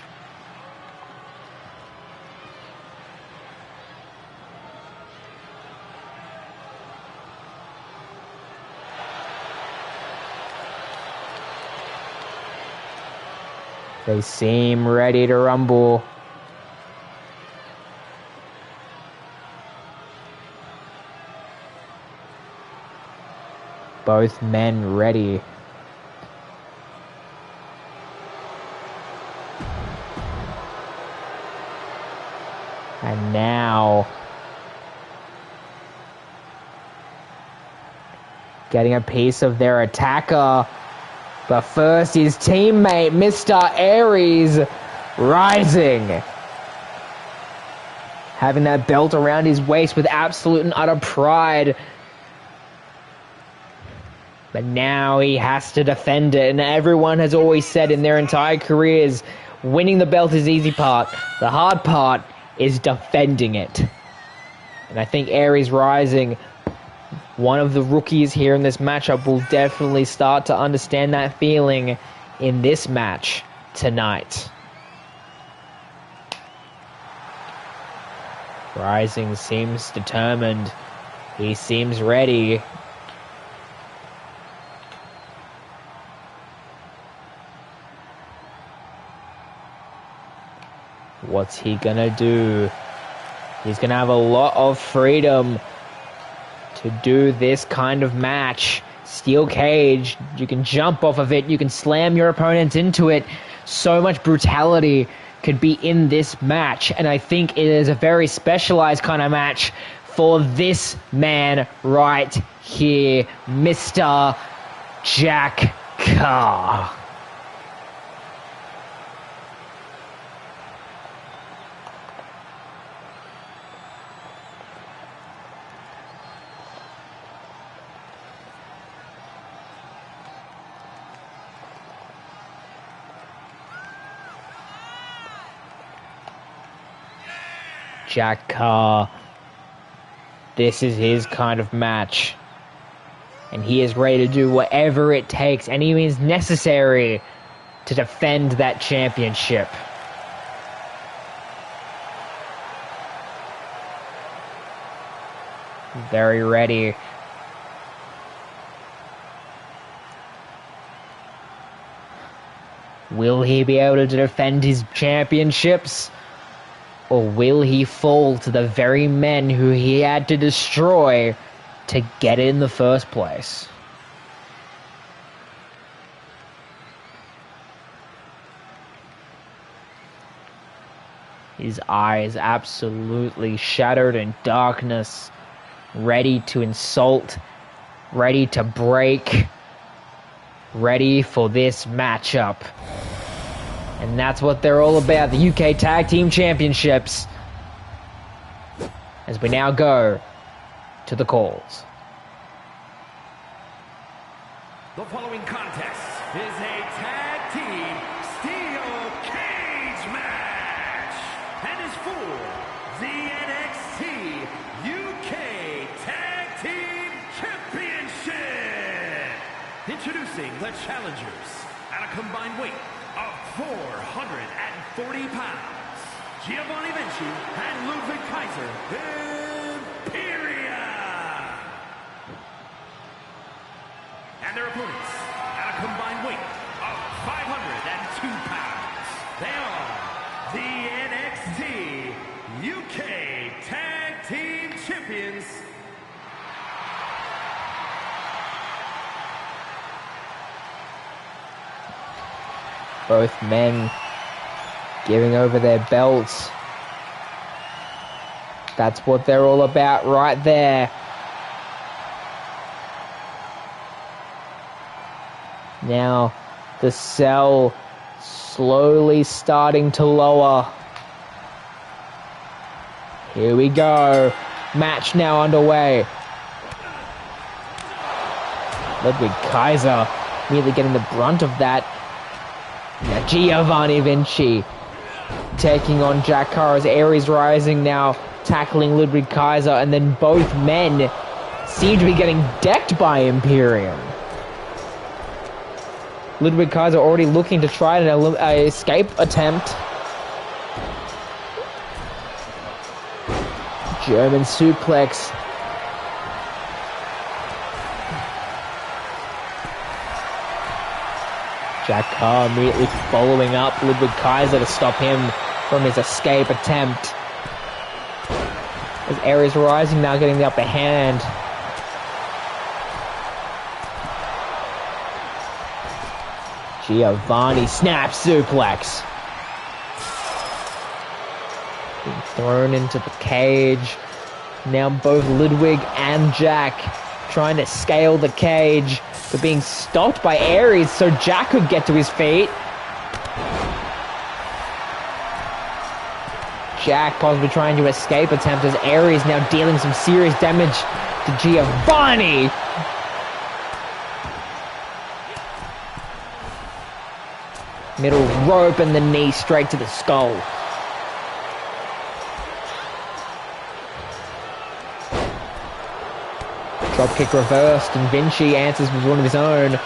They seem ready to rumble. Both men ready. And now, getting a piece of their attacker. But first, his teammate, Mr. Aries, rising. Having that belt around his waist with absolute and utter pride. But now he has to defend it. And everyone has always said in their entire careers, winning the belt is the easy part. The hard part is defending it. And I think Aries rising, one of the rookies here in this matchup, will definitely start to understand that feeling in this match tonight. Rising seems determined. He seems ready. What's he gonna do? He's gonna have a lot of freedom to do this kind of match. Steel cage, you can jump off of it, you can slam your opponents into it. So much brutality could be in this match, and I think it is a very specialized kind of match for this man right here, Mr. Jack Carr. Jack Carr, this is his kind of match, and he is ready to do whatever it takes, any means necessary, to defend that championship. Very ready. Will he be able to defend his championships? Or will he fall to the very men who he had to destroy to get it in the first place? His eyes absolutely shattered in darkness, ready to insult, ready to break, ready for this matchup. And that's what they're all about, the UK Tag Team Championships. As we now go to the calls. The following contest is a tag team steel cage match and is for the NXT UK Tag Team Championship. Introducing the challengers at a combined weight of 440 pounds, Giovanni Vinci and Ludwig Kaiser Imperia. And their opponents at a combined weight of 502 pounds. They are the NXT UK Tag Team Champions, Both men giving over their belts. That's what they're all about right there. Now, the cell slowly starting to lower. Here we go. Match now underway. Ludwig Kaiser really getting the brunt of that. Now Giovanni Vinci taking on Jack Carr as Aries rising now, tackling Ludwig Kaiser, and then both men seem to be getting decked by Imperium. Ludwig Kaiser already looking to try an escape attempt. German suplex. Jack Carr immediately following up Ludwig Kaiser to stop him from his escape attempt. As Aries Rising now getting the upper hand. Giovanni snap suplex. Being thrown into the cage. Now both Ludwig and Jack trying to scale the cage, but being stopped by Aries so Jack could get to his feet. Jack possibly trying to escape attempt as Aries now dealing some serious damage to Giovanni. Middle rope and the knee straight to the skull. Dropkick reversed and Vinci answers with one of his own.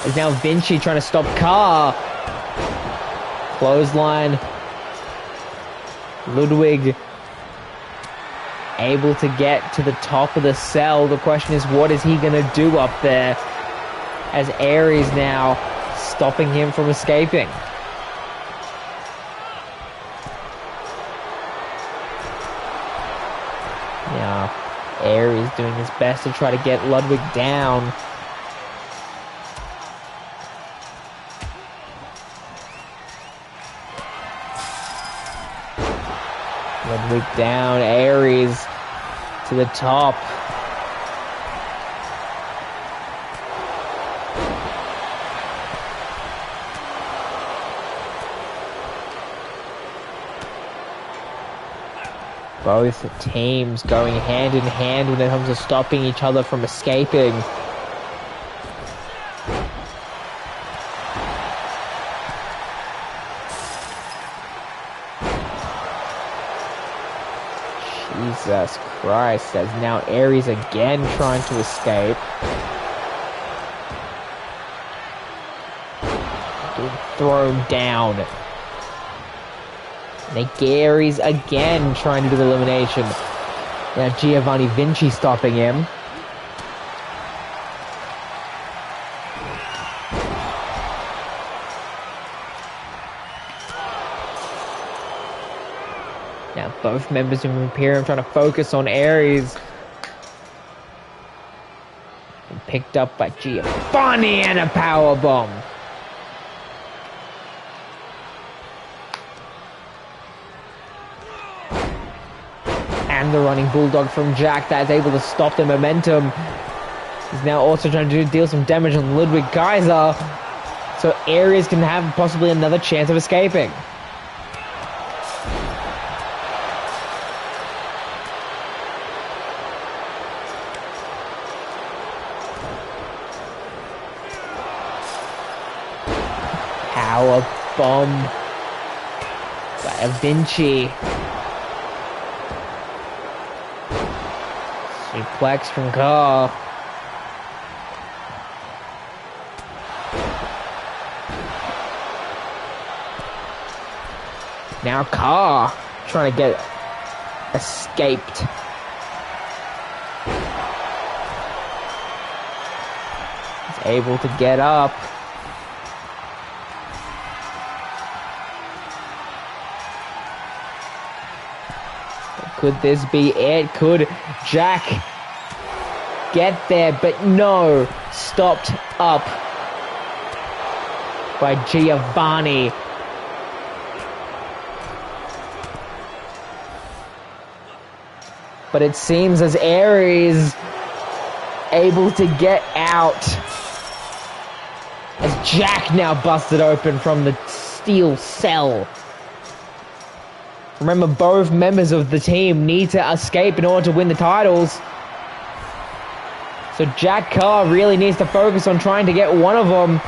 Is now Vinci trying to stop Carr. Clothesline. Ludwig able to get to the top of the cell. The question is, what is he going to do up there? As Aries now stopping him from escaping. Now, Aries doing his best to try to get Ludwig down. Ludwig down, Aries to the top. Both teams going hand in hand when it comes to stopping each other from escaping. Jesus Christ, as now Aries again trying to escape. Getting thrown down. Aries again trying to do the elimination. Now Giovanni Vinci stopping him. Now both members of Imperium trying to focus on Aries. And picked up by Giovanni and a powerbomb. And the running bulldog from Jack that is able to stop the momentum. He's now also trying to deal some damage on Ludwig Kaiser. So Aries can have possibly another chance of escaping. Power bomb by Vinci. Suplex from Carr. Now Carr trying to get escaped. He's able to get up. Could this be it? Could Jack get there? But no. Stopped up by Giovanni. But it seems as Aries able to get out. As Jack now busted open from the steel cell. Remember, both members of the team need to escape in order to win the titles. So Jack Carr really needs to focus on trying to get one of them.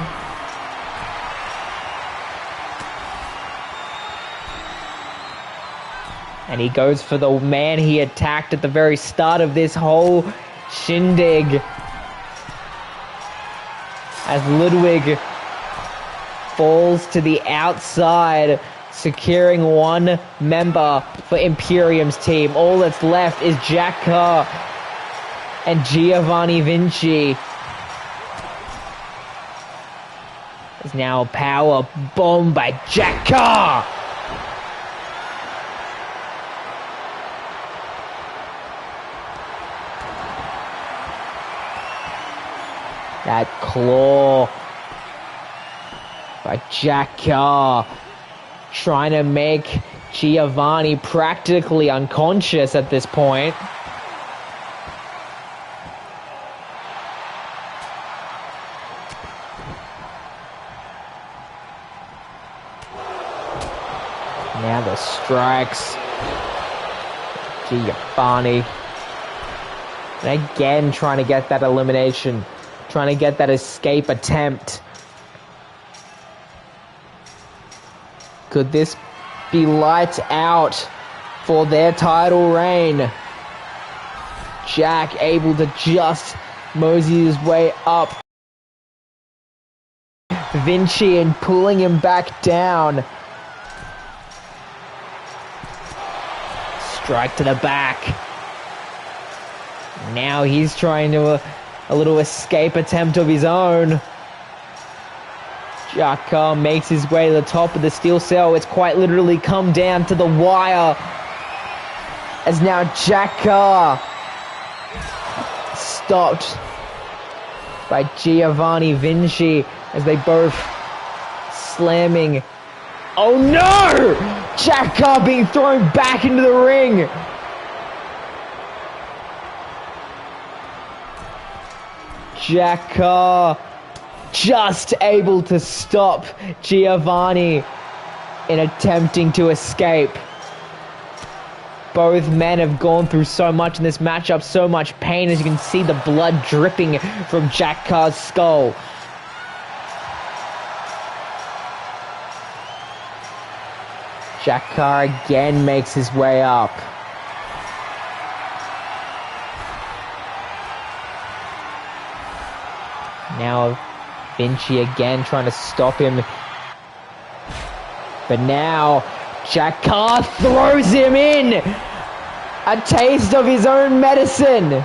And he goes for the man he attacked at the very start of this whole shindig. As Ludwig falls to the outside, securing one member for Imperium's team. All that's left is Jack Carr and Giovanni Vinci. As As now a power bomb by Jack Carr. That claw by Jack Carr, trying to make Giovanni practically unconscious at this point. Now the strikes. Giovanni. And again trying to get that elimination. Trying to get that escape attempt. Could this be lights out for their title reign? Jack able to just mosey his way up. Vinci and pulling him back down. Strike to the back. Now he's trying to a little escape attempt of his own. Jack Carr makes his way to the top of the steel cell. It's quite literally come down to the wire. As now Jack Carr stopped by Giovanni Vinci as they both slamming. Oh no! Jack Carr being thrown back into the ring. Jack Carr just able to stop Giovanni in attempting to escape. Both men have gone through so much in this matchup, so much pain, as you can see the blood dripping from Jack Carr's skull. Jack Carr again makes his way up. Now Vinci again trying to stop him. But now Jack Carr throws him in. A taste of his own medicine.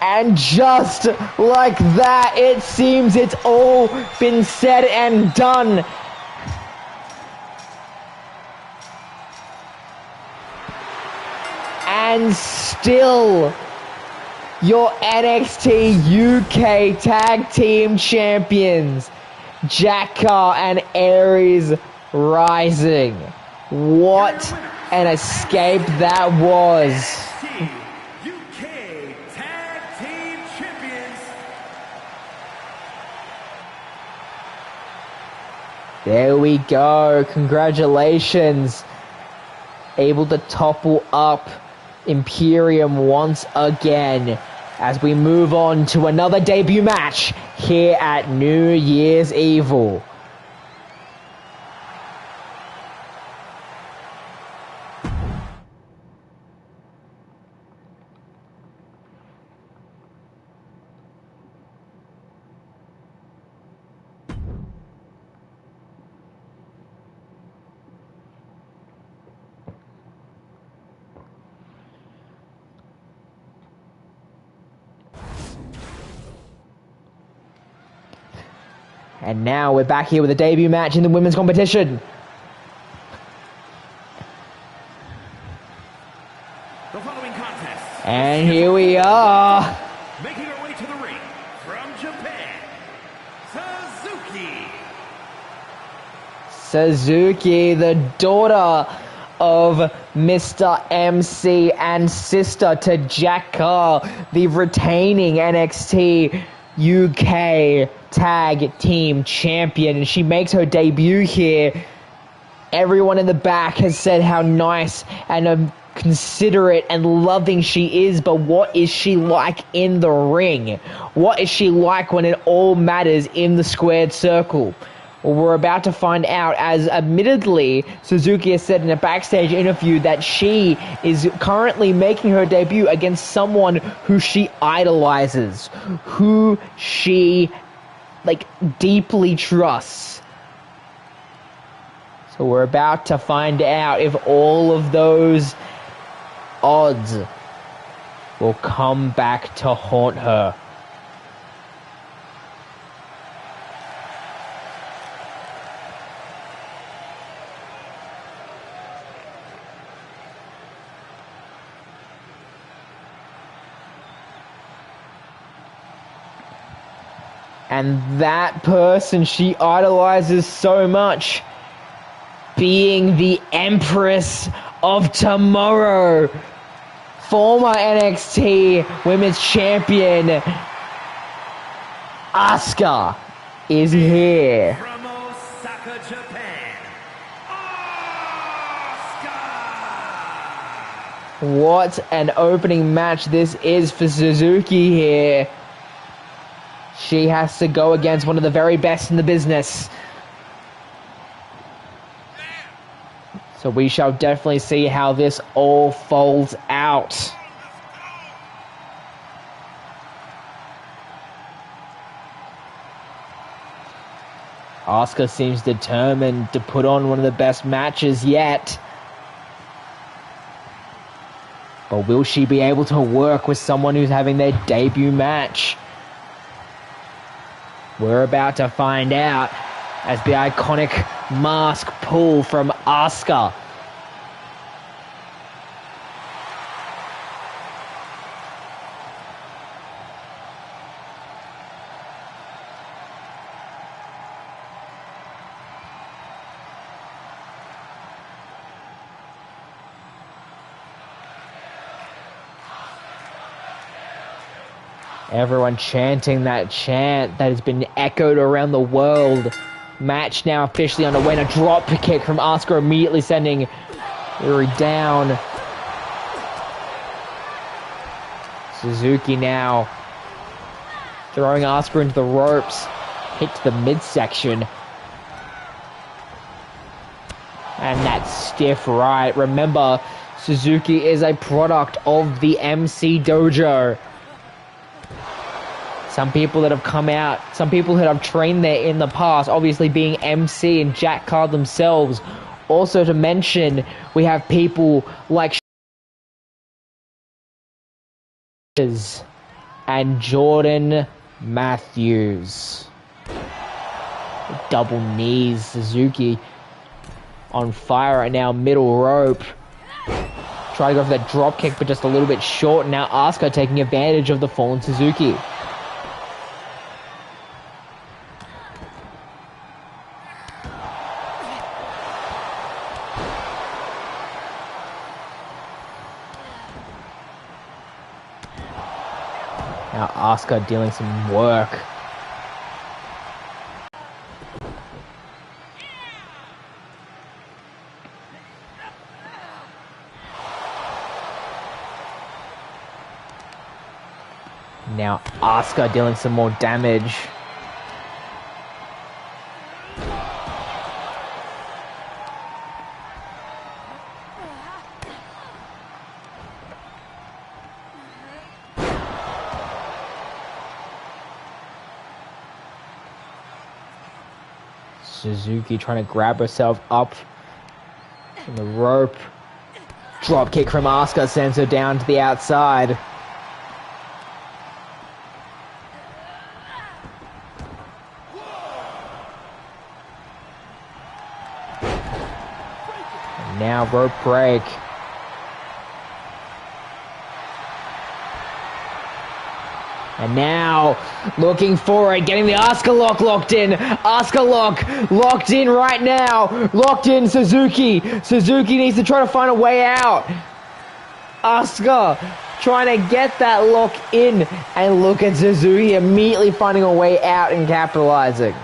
And just like that, it seems it's all been said and done. And still, your NXT UK Tag Team Champions, Jack Carr and Aries Rising. What an escape that was. UK Tag Team Champions. There we go. Congratulations. Able to topple up Imperium once again as we move on to another debut match here at New Year's Evil. And now we're back here with a debut match in the women's competition. The following contest. And here we are. Making her way to the ring from Japan, Suzuki, the daughter of Mr. MC and sister to Jack Carr, the retaining NXT UK Tag Team Champion, and she makes her debut here. Everyone in the back has said how nice and considerate and loving she is, but what is she like in the ring? What is she like when it all matters in the squared circle? Well, we're about to find out, as admittedly Suzuki has said in a backstage interview that she is currently making her debut against someone who she idolizes, who she deeply trusts. So we're about to find out if all of those odds will come back to haunt her. And that person she idolizes so much, being the Empress of Tomorrow, former NXT Women's Champion, Asuka, is here. From Osaka, Japan, Asuka! What an opening match this is for Suzuki here. She has to go against one of the very best in the business. So we shall definitely see how this all folds out. Asuka seems determined to put on one of the best matches yet. But will she be able to work with someone who's having their debut match? We're about to find out as the iconic mask pull from Asuka. Everyone chanting that chant that has been echoed around the world. Match now officially underway, and a drop kick from Asuka immediately sending Yuri down. Suzuki now throwing Asuka into the ropes. Hit to the midsection. And that stiff right. Remember, Suzuki is a product of the MC Dojo. Some people that have come out, some people that have trained there in the past, obviously being MC and Jack Card themselves. Also to mention, we have people like and Jordan Matthews. Double knees, Suzuki on fire right now, middle rope. Try to go for that drop kick, but just a little bit short. Now Asuka taking advantage of the fallen Suzuki. Now Asuka dealing some work. Now Asuka dealing some more damage. Suzuki trying to grab herself up from the rope. Drop kick from Asuka sends her down to the outside. And now rope break. And now, looking for it, getting the Asuka lock locked in. Asuka lock locked in right now. Locked in Suzuki. Suzuki needs to try to find a way out. Asuka trying to get that lock in. And look at Suzuki immediately finding a way out and capitalizing.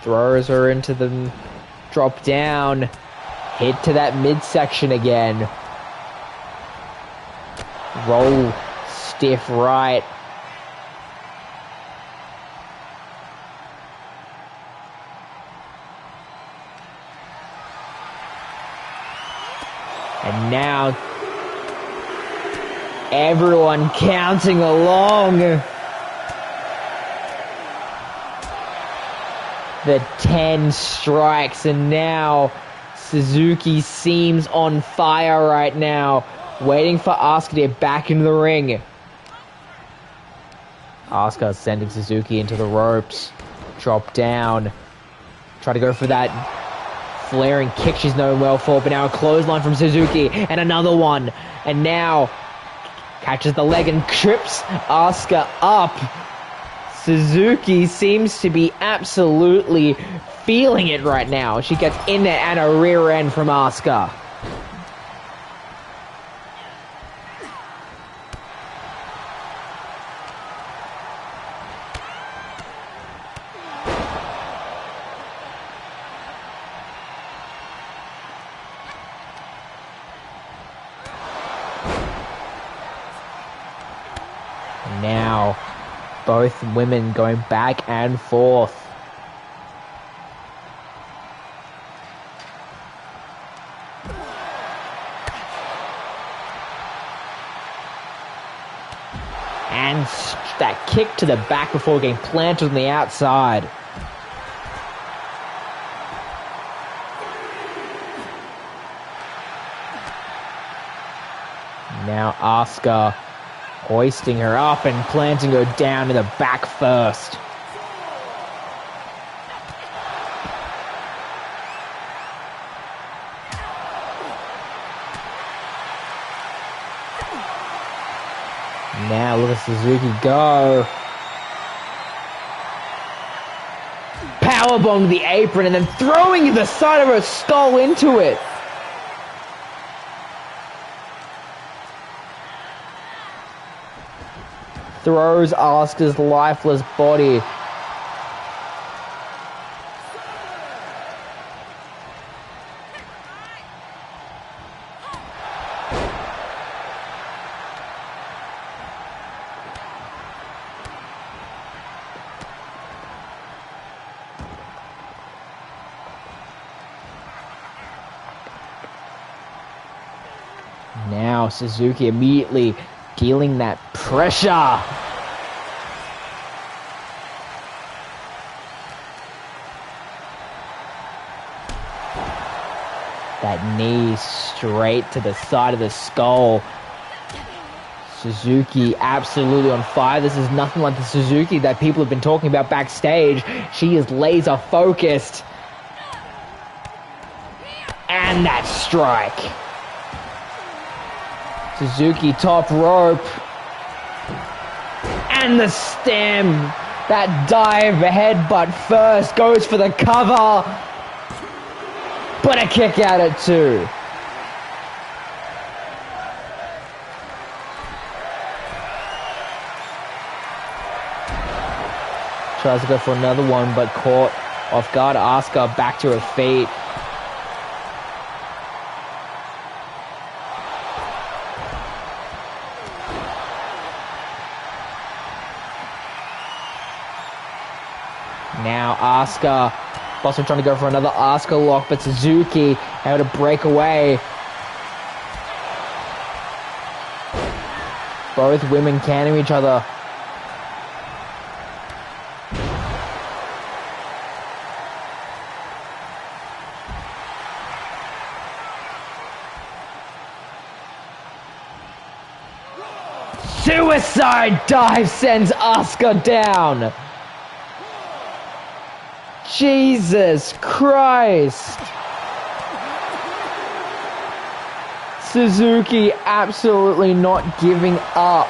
Throws her into the drop down. Hit to that midsection again. Roll stiff right. And now everyone counting along. The 10 strikes, and now Suzuki seems on fire right now, waiting for Asuka to get back into the ring. Asuka sending Suzuki into the ropes. Drop down. Try to go for that flaring kick she's known well for, but now a clothesline from Suzuki, and another one. And now catches the leg and trips Asuka up. Suzuki seems to be absolutely feeling it right now. She gets in there and a rear end from Asuka. Now, both women going back and forth. And that kick to the back before getting planted on the outside. Now Asuka hoisting her up and planting her down to the back first. Now look at Suzuki go. Powerbomb to the apron and then throwing the side of her skull into it. Throws Asuka's lifeless body. Now Suzuki immediately feeling that pressure. That knee straight to the side of the skull. Suzuki absolutely on fire. This is nothing like the Suzuki that people have been talking about backstage. She is laser focused. And that strike. Suzuki top rope. And the stem. That dive headbutt first goes for the cover. But a kick out at two. Tries to go for another one, but caught off guard. Asuka back to her feet. Now Asuka, also trying to go for another Asuka lock, but Suzuki able to break away. Both women canning each other. Suicide dive sends Asuka down. Jesus Christ. Suzuki absolutely not giving up.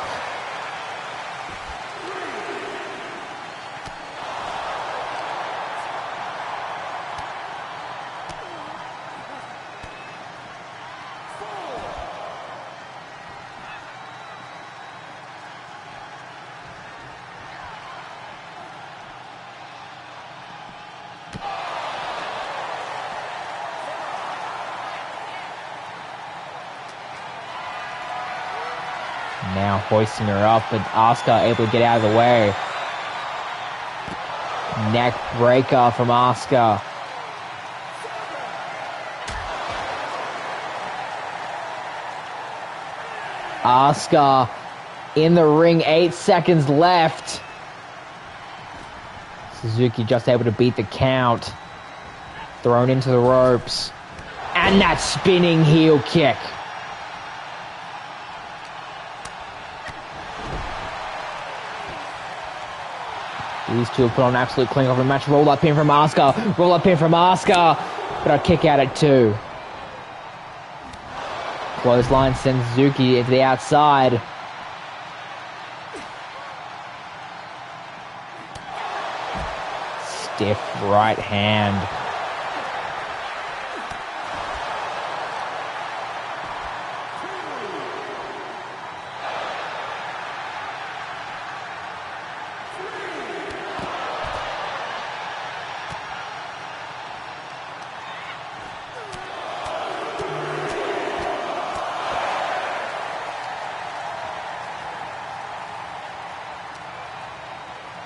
Now hoisting her up, but Asuka able to get out of the way. Neck breaker from Asuka. Asuka in the ring, 8 seconds left. Suzuki just able to beat the count. Thrown into the ropes. And that spinning heel kick. These two have put on an absolute clean over match. Roll up pin from Asuka. Roll up pin from Asuka. But a kick out at 2. Clothesline sends Suzuki into the outside. Stiff right hand.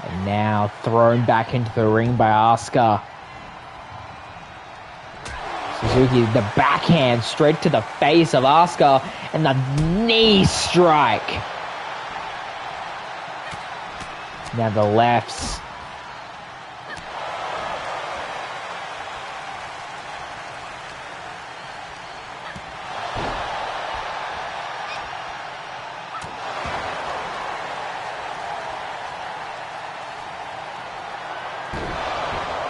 And now thrown back into the ring by Asuka. Suzuki, the backhand straight to the face of Asuka, and the knee strike. Now the lefts.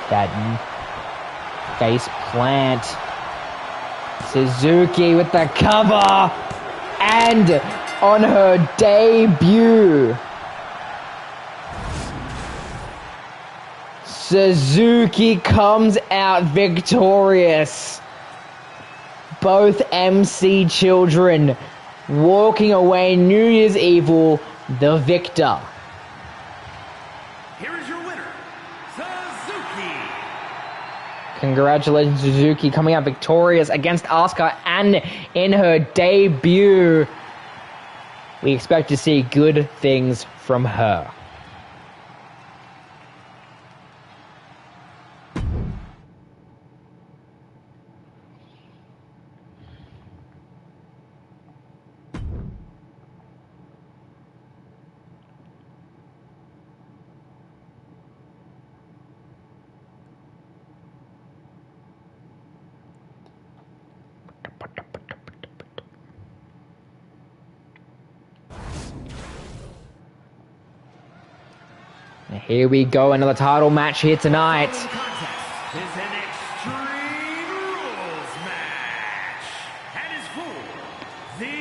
That face plant. Suzuki with the cover. And on her debut, Suzuki comes out victorious. Both MC children walking away New Year's Evil the victor. Here is your winner, Suzuki. Congratulations, Suzuki, coming out victorious against Asuka and in her debut. We expect to see good things from her. Here we go, another title match here tonight. This is an Extreme Rules match. And is for the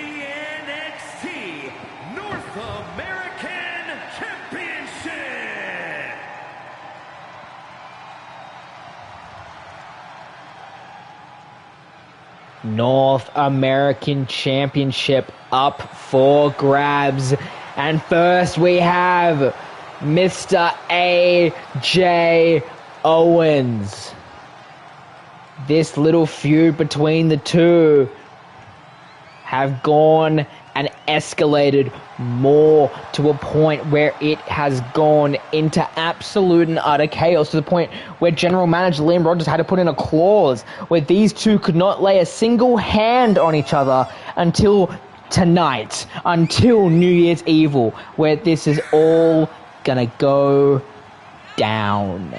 NXT North American Championship. North American Championship up for grabs. And first we have Mr. AJ Owens. This little feud between the two have gone and escalated more to a point where it has gone into absolute and utter chaos, to the point where General Manager Liam Rogers had to put in a clause where these two could not lay a single hand on each other until tonight, until New Year's Evil, where this is all gonna go down.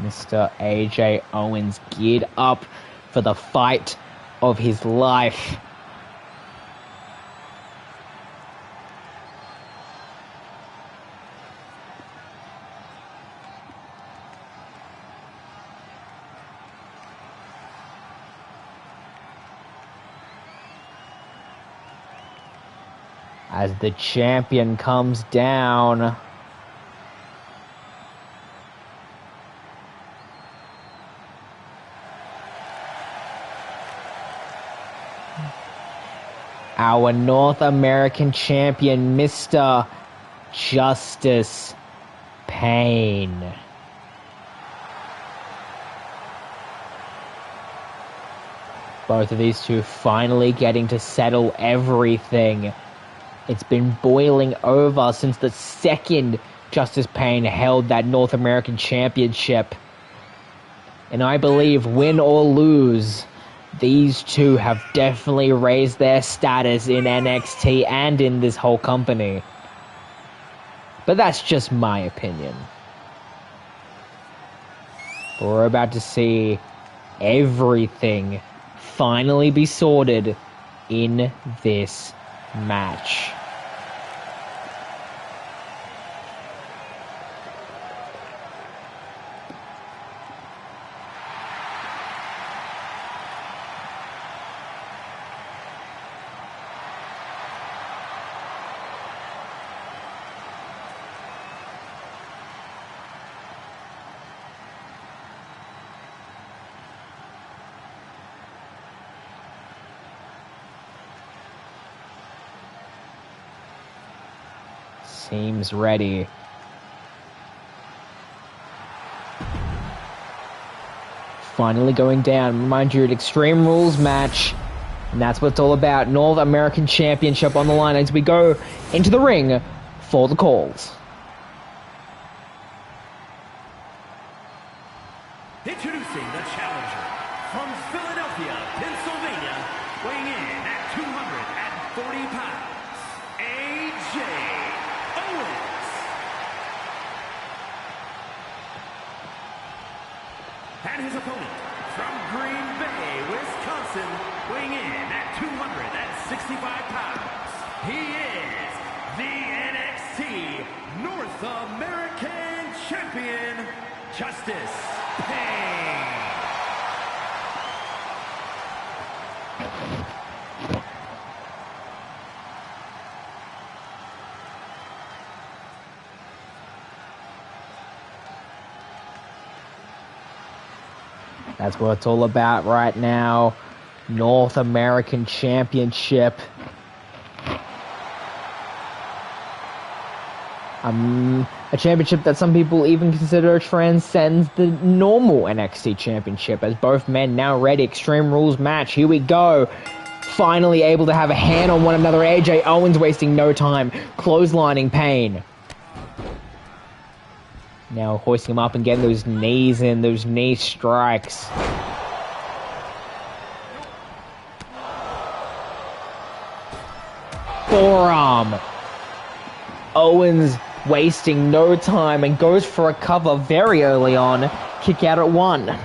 Mr. AJ Owens geared up for the fight of his life. As the champion comes down, our North American champion, Mr. Justice Payne. Both of these two finally getting to settle everything. It's been boiling over since the second Justice Payne held that North American Championship. And I believe, win or lose, these two have definitely raised their status in NXT and in this whole company. But that's just my opinion. But we're about to see everything finally be sorted in this match. Seems ready. Finally going down. Remind you, an Extreme Rules match. And that's what it's all about. North American Championship on the line as we go into the ring for the calls. Introducing the challenger from Philadelphia, Pennsylvania, weighing in at 240 pounds, AJ Owens. And his opponent from Green Bay, Wisconsin, weighing in at 265 pounds, he is the NXT North American Champion, Justice Pain. That's what it's all about right now. North American Championship. A championship that some people even consider transcends the normal NXT Championship, as both men now ready. Extreme Rules match. Here we go. Finally able to have a hand on one another. AJ Owens wasting no time. Clotheslining Pain. Now hoisting him up and getting those knees in, those knee strikes. Forearm. Owens wasting no time and goes for a cover very early on. Kick out at 1.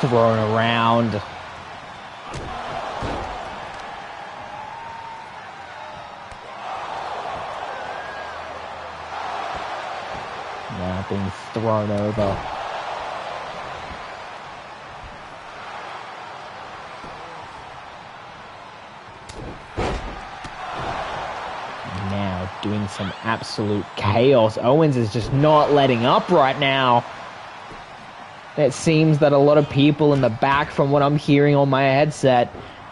Thrown around. Now being thrown over. Now doing some absolute chaos. Owens is just not letting up right now. It seems that a lot of people in the back, from what I'm hearing on my headset,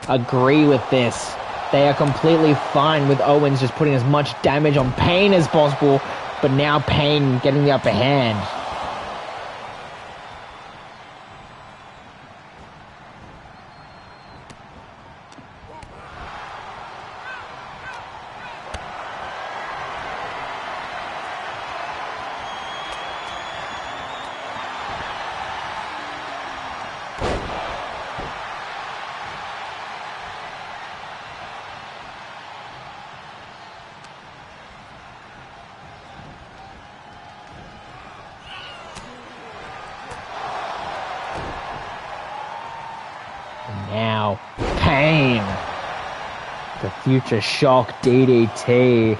agree with this. They are completely fine with Owens just putting as much damage on Pain as possible, but now Pain getting the upper hand. Now, Pain. The future shock DDT.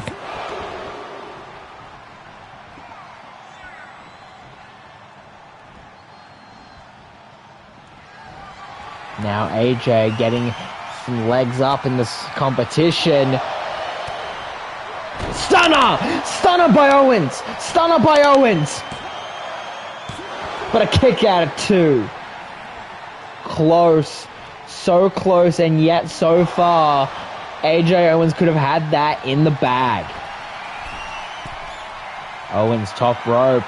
Now AJ getting some legs up in this competition. Stunner! Stunner by Owens! Stunner by Owens! But a kick out at 2. Close. So close and yet so far. AJ Owens could have had that in the bag. Owens top rope.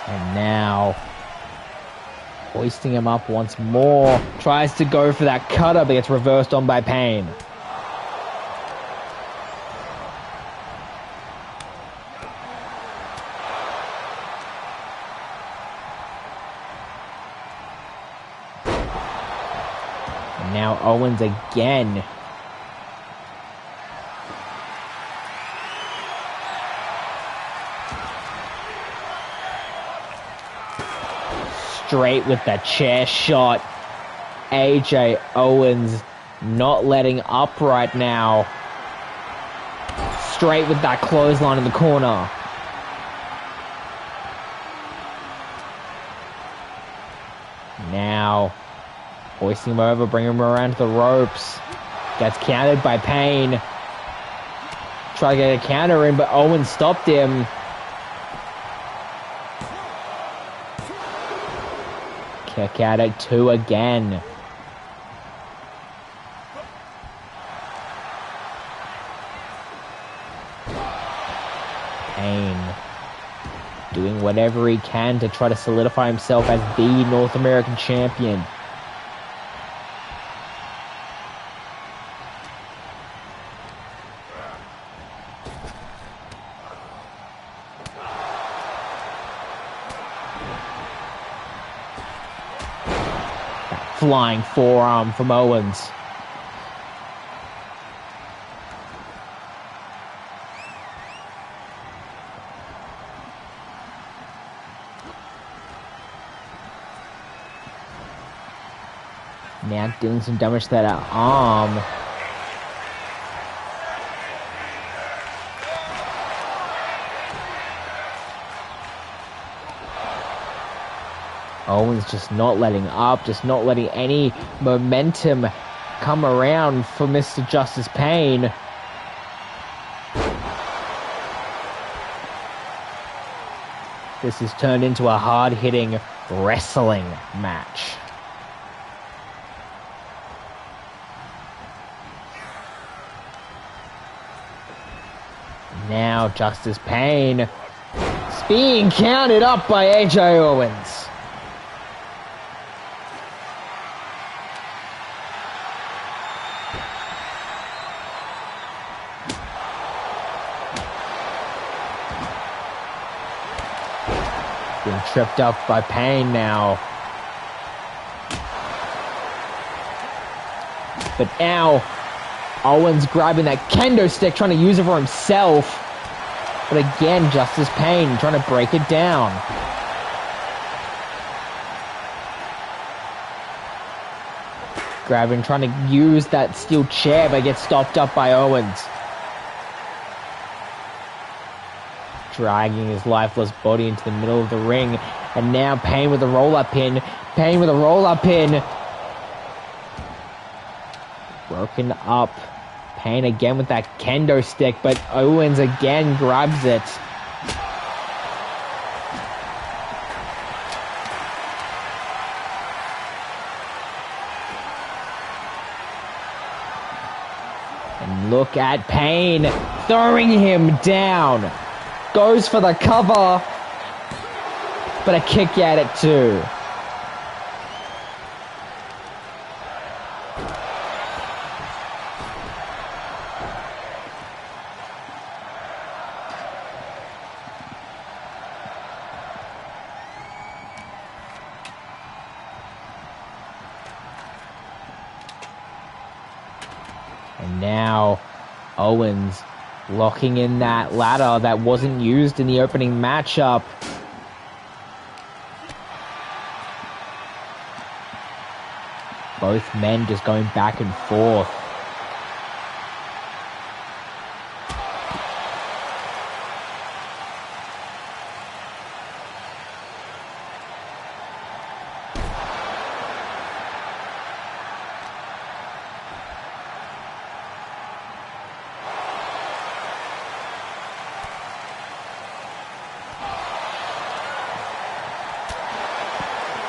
And now, hoisting him up once more. Tries to go for that cutter, but gets reversed on by Payne. And now Owens again. Straight with the chair shot. AJ Owens not letting up right now. Straight with that clothesline in the corner. Now, hoisting him over, bringing him around to the ropes. Gets countered by Payne. Try to get a counter in, but Owens stopped him. Kick out at 2 again. Payne doing whatever he can to try to solidify himself as the North American champion. Flying forearm from Owens. Now doing some damage to that arm. Owens just not letting up, just not letting any momentum come around for Mr. Justice Payne. This has turned into a hard-hitting wrestling match. Now Justice Payne is being counted up by AJ Owens. Being tripped up by Payne now. But now, Owens grabbing that kendo stick, trying to use it for himself. But again, Justice Payne trying to break it down. Grabbing, trying to use that steel chair, but gets stopped up by Owens. Dragging his lifeless body into the middle of the ring. And now Payne with a roll-up pin. Payne with a roll-up pin. Broken up. Payne again with that kendo stick, but Owens again grabs it. And look at Payne throwing him down. Goes for the cover, but a kick out at 2. And now Owens locking in that ladder that wasn't used in the opening matchup. Both men just going back and forth.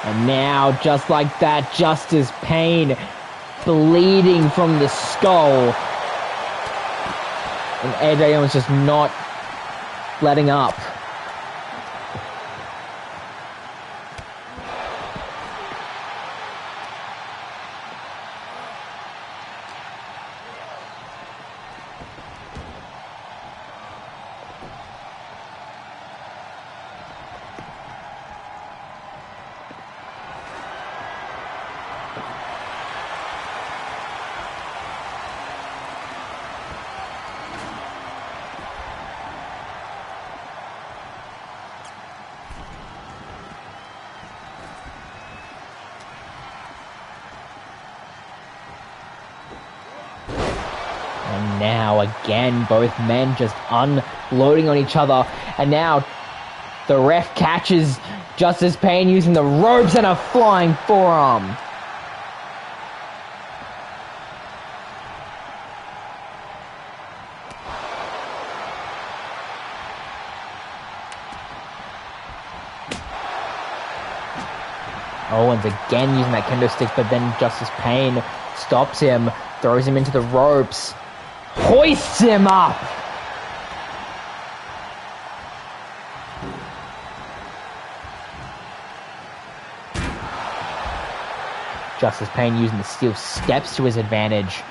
And now, just like that, Justice Payne bleeding from the skull. And AJ Owens just not letting up. Now again, both men just unloading on each other. And now the ref catches Justice Pain using the ropes and a flying forearm. Owens again using that kendo stick, but then Justice Pain stops him, throws him into the ropes, hoists him up. Justice Pain using the steel steps to his advantage.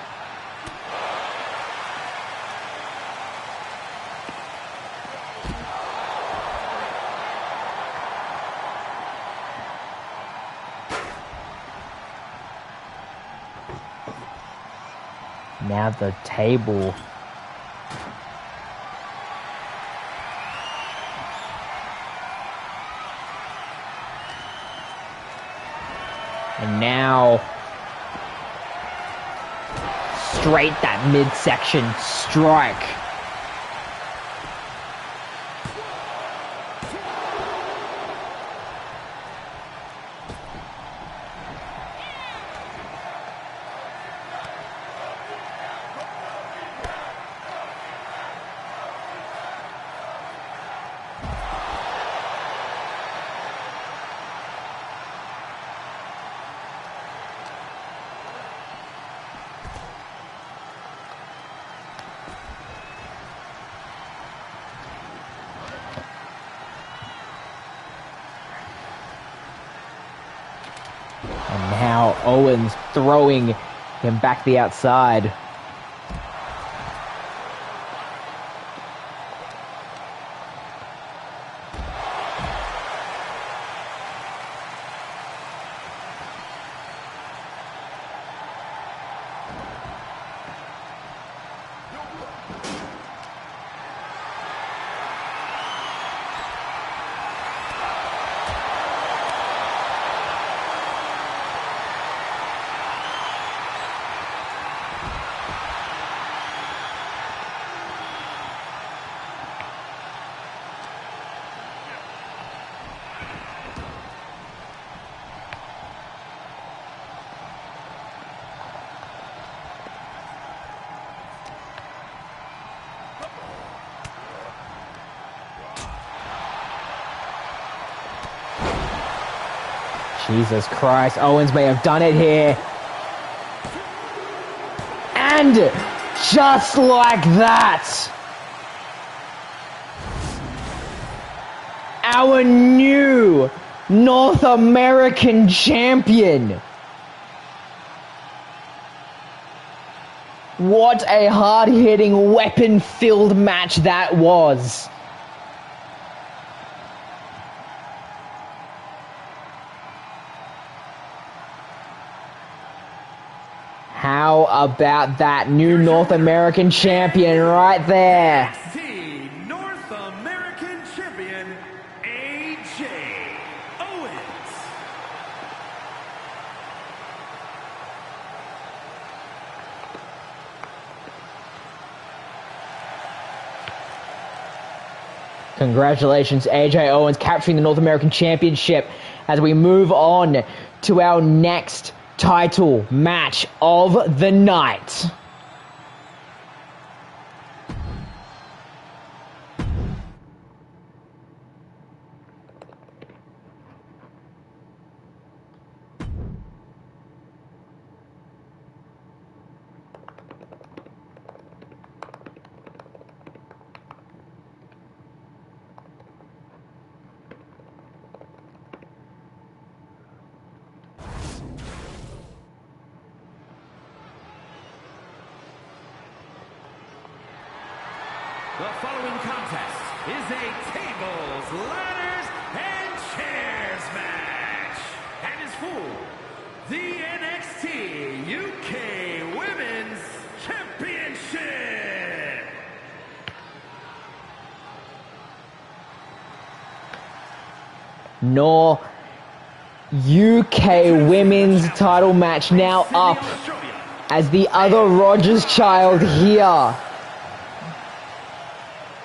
Now the table. And now straight that midsection strike. And now Owens throwing him back the outside. Jesus Christ, Owens may have done it here. And just like that, our new North American champion. What a hard-hitting, weapon-filled match that was. How about that new North American champion right there? NXT North American Champion, AJ Owens. Congratulations, AJ Owens, capturing the North American Championship as we move on to our next title match of the night. The following contest is a tables, ladders, and chairs match and is for the NXT UK Women's Championship. Nor UK Women's title match now up as the other Rogers child here.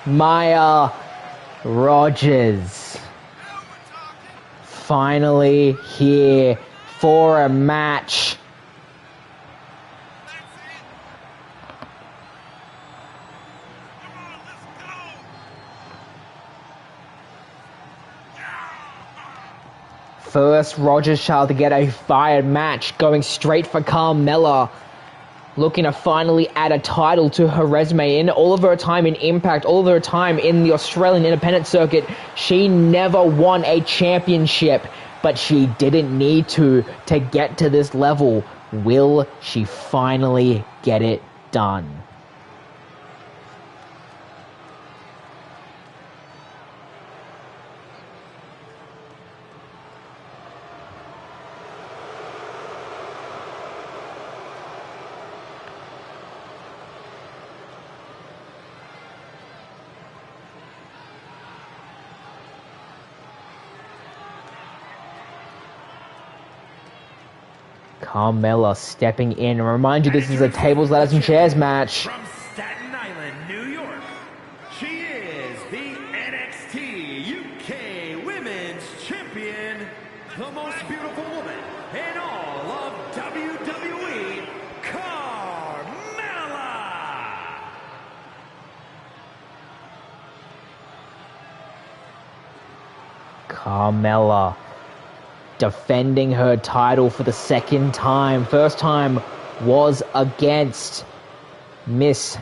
Maya Rogers. Finally here for a match. First Rogers child to get a fired match, going straight for Carmella. Looking to finally add a title to her resume. In all of her time in Impact, all of her time in the Australian independent circuit, she never won a championship, but she didn't need to get to this level. Will she finally get it done? Carmella stepping in. Remind you, this is a tables, ladders, and chairs match. From Staten Island, New York, she is the NXT UK Women's Champion, the most beautiful woman in all of WWE, Carmella! Carmella defending her title for the second time. First time was against Miss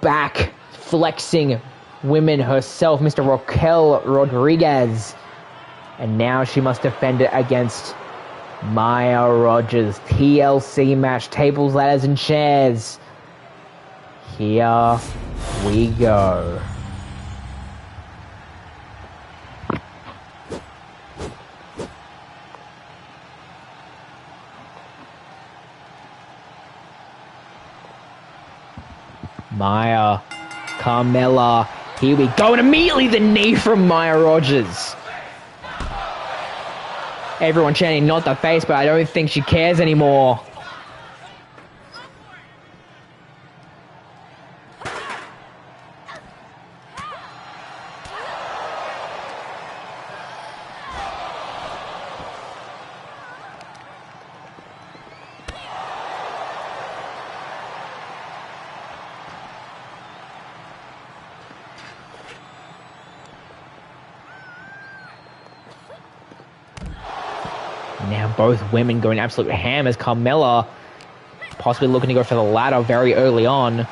Back Flexing Women herself, Mr. Raquel Rodriguez. And now she must defend it against Maya Rogers. TLC match, tables, ladders, and chairs. Here we go. Maya, Carmella, here we go, and immediately the knee from Maya Rogers. Everyone chanting not the face, but I don't think she cares anymore. Now both women going absolute ham as Carmella possibly looking to go for the ladder very early on.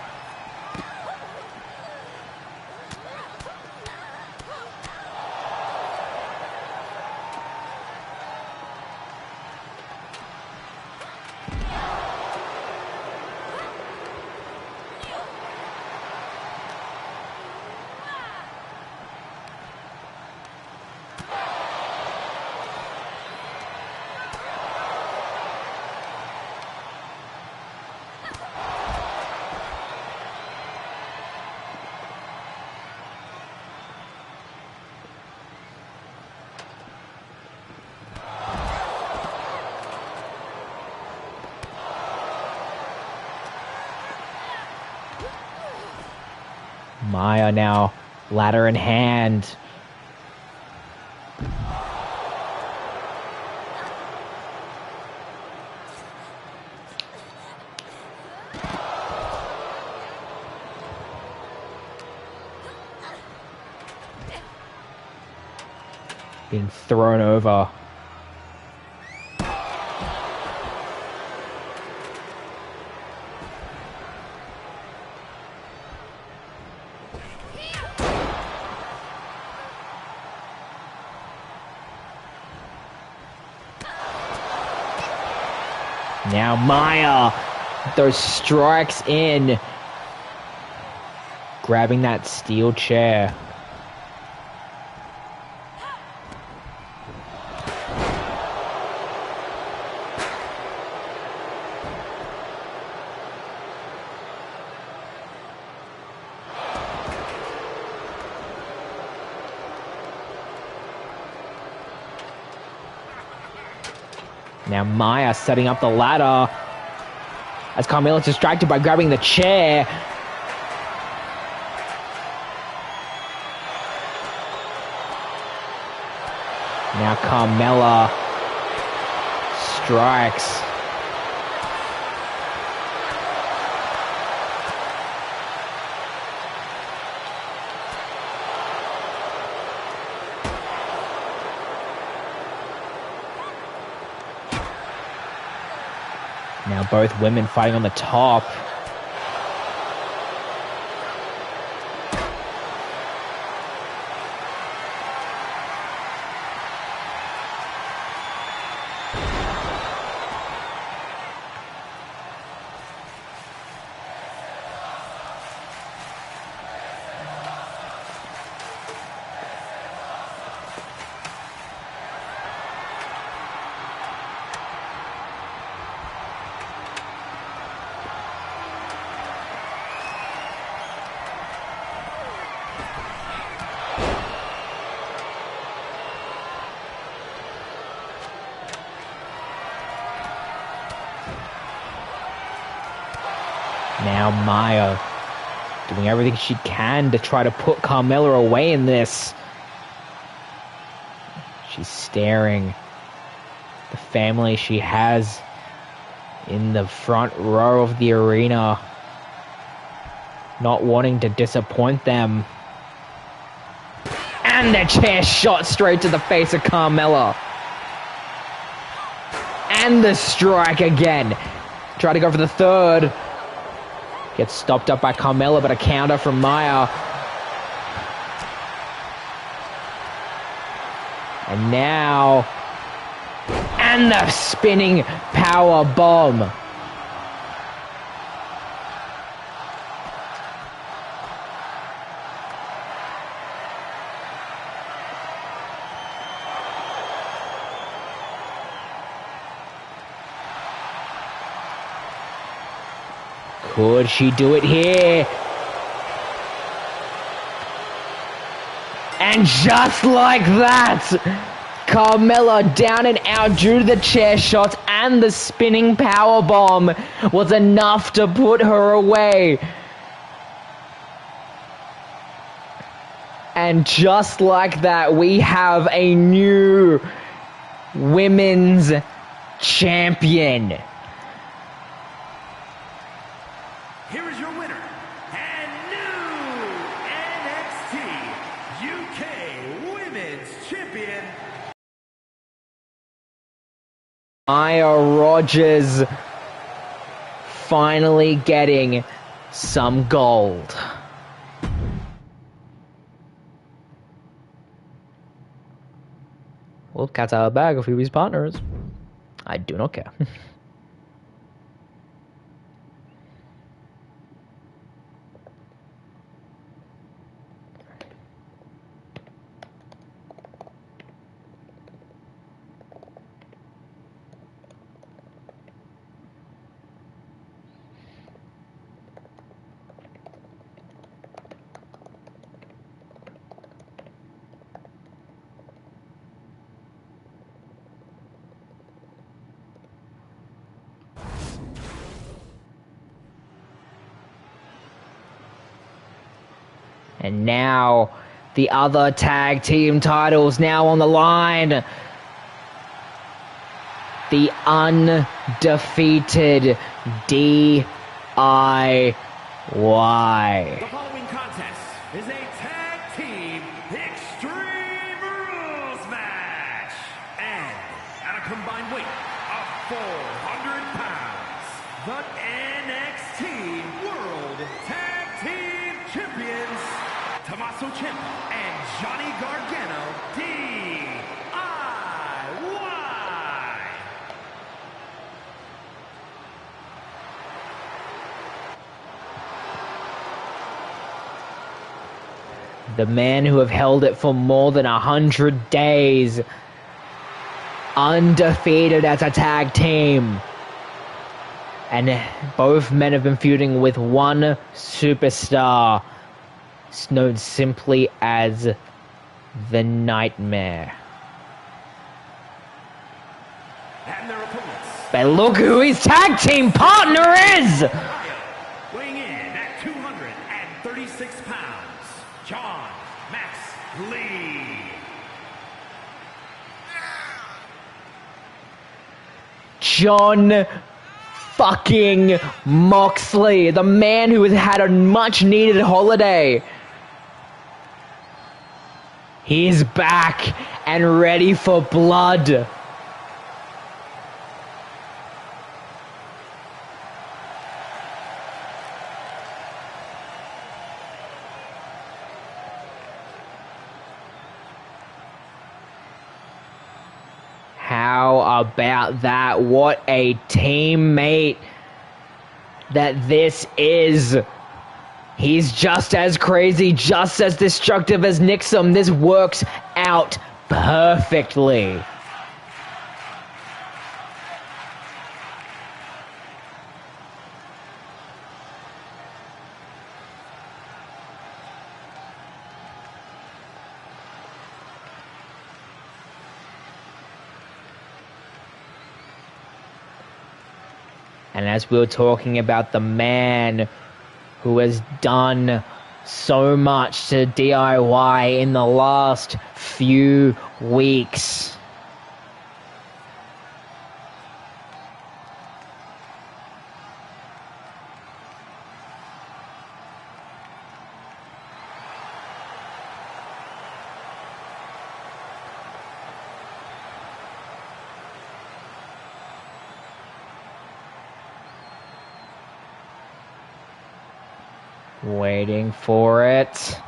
Maya now, ladder in hand. Being thrown over. Now Maya, those strikes in, grabbing that steel chair. Now Maya setting up the ladder. as Carmella's distracted by grabbing the chair. Now Carmella strikes. Now both women fighting on the top. Now Maya doing everything she can to try to put Carmella away in this. She's staring. The family she has in the front row of the arena, not wanting to disappoint them. And the chair shot straight to the face of Carmella. And the strike again. Try to go for the third. Gets stopped up by Carmella, but a counter from Maya. And now... and the spinning power bomb. Could she do it here? And just like that, Carmella down and out due to the chair shots, and the spinning power bomb was enough to put her away. And just like that, we have a new women's champion. Here is your winner, and new NXT UK Women's Champion, Maya Rogers, finally getting some gold. Well, cat's out of the bag of Phoebe's partners. I do not care. And now, the other tag team titles now on the line. The undefeated DIY. The following contest is a tag team Extreme Rules match. And at a combined weight of 400 pounds, the NXT World Tag Team Champions, Tommaso Ciampa and Johnny Gargano, DIY. The men who have held it for more than 100 days, undefeated as a tag team. And both men have been feuding with one superstar, known simply as the Nightmare. And their opponents, But look who his tag team partner is! Weighing in at 236 pounds, John Max Lee. John fucking Moxley, the man who has had a much needed holiday. He's back and ready for blood. How about that? What a teammate that this is. He's just as crazy, just as destructive as Nixon. This works out perfectly. And as we were talking about the man who has done so much to DIY in the last few weeks. Waiting for it.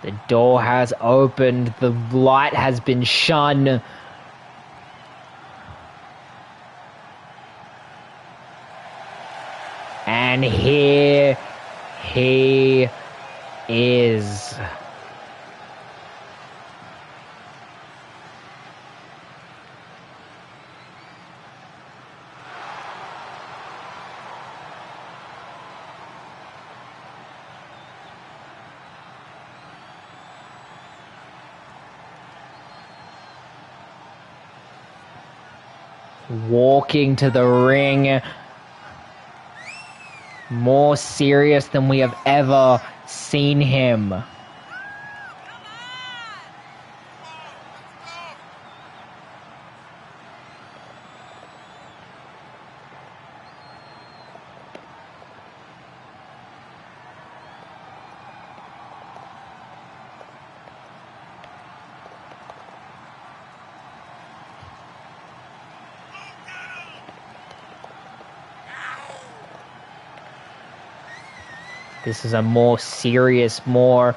The door has opened. The light has been shone. And here he is. Walking to the ring, more serious than we have ever seen him. This is a more serious, more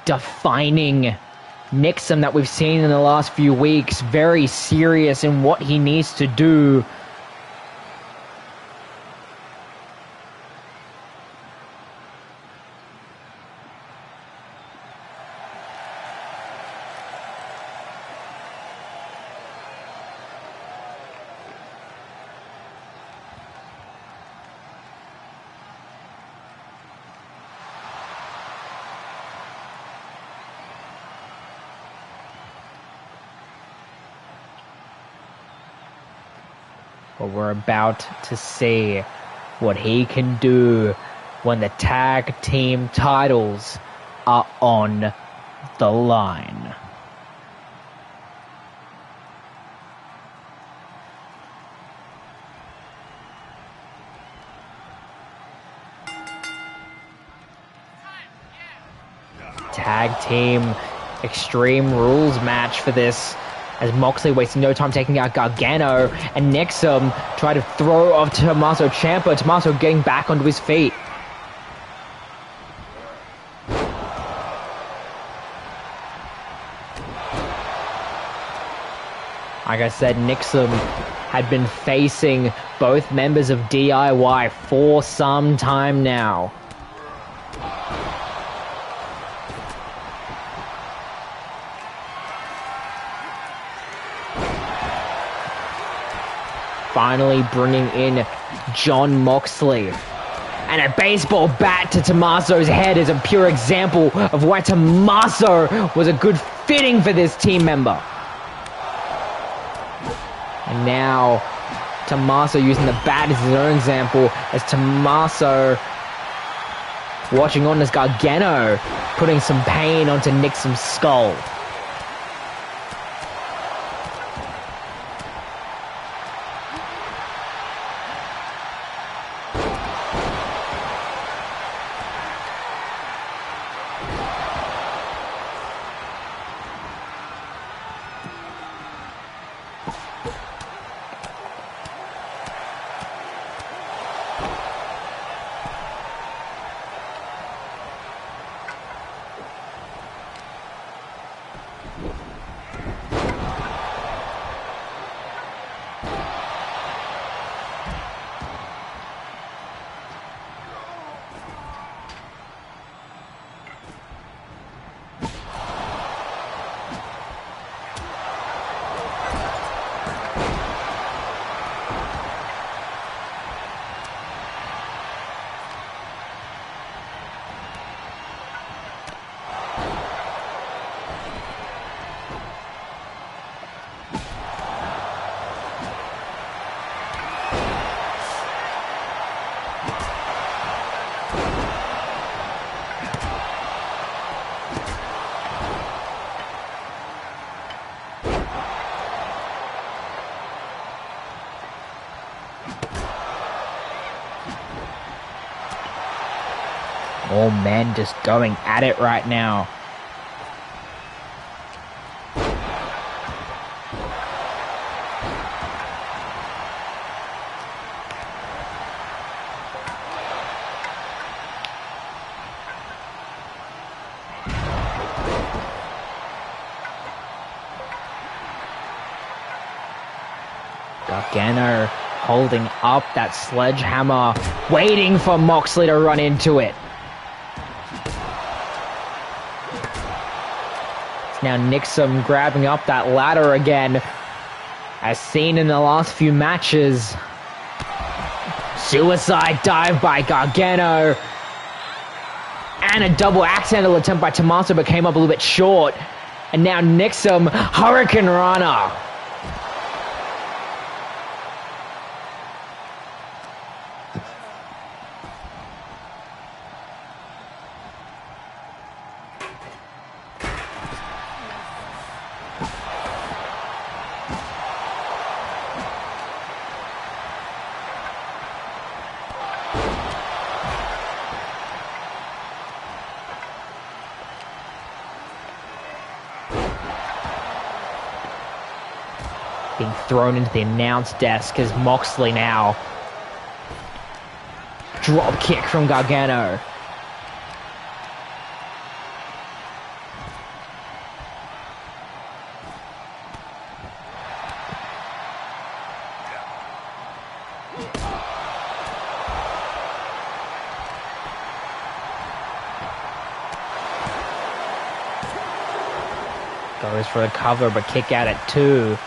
defining Nixon that we've seen in the last few weeks. Very serious in what he needs to do. But we're about to see what he can do when the tag team titles are on the line. Tag team Extreme Rules match for this, as Moxley wasting no time taking out Gargano, and Nixon tried to throw off Tommaso Ciampa. Tommaso getting back onto his feet. Like I said, Nixon had been facing both members of DIY for some time now. Finally bringing in John Moxley. And a baseball bat to Tommaso's head is a pure example of why Tommaso was a good fitting for this team member. And now Tommaso using the bat as his own example, as Tommaso watching on as Gargano putting some pain onto Nixon's skull. All men just going at it right now. Gargano holding up that sledgehammer, waiting for Moxley to run into it. Now Nixon grabbing up that ladder again, as seen in the last few matches. Suicide dive by Gargano. And a double axe handle attempt by Tommaso, but came up a little bit short. And now Nixon, Hurricane Rana. Being thrown into the announce desk as Moxley now. Drop kick from Gargano. Goes for a cover, but kick out at 2.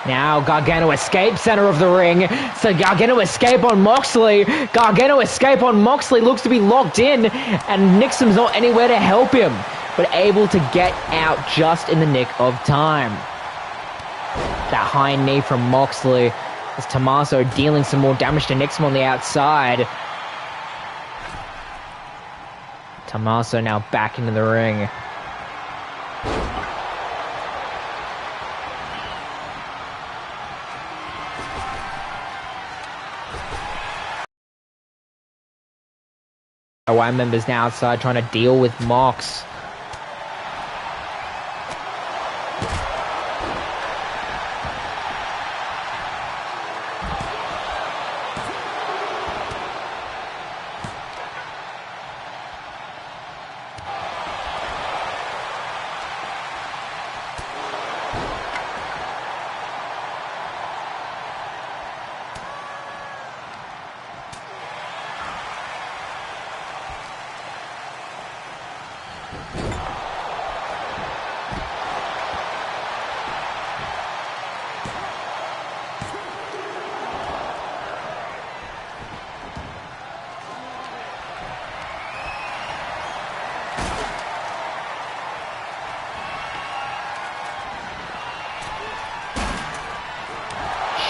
Now Gargano escape center of the ring. So Gargano escape on Moxley. Gargano escape on Moxley looks to be locked in, and Nixon's not anywhere to help him, but able to get out just in the nick of time. That high knee from Moxley as Tommaso dealing some more damage to Nixon on the outside. Tommaso now back into the ring. Our members now outside trying to deal with Mox.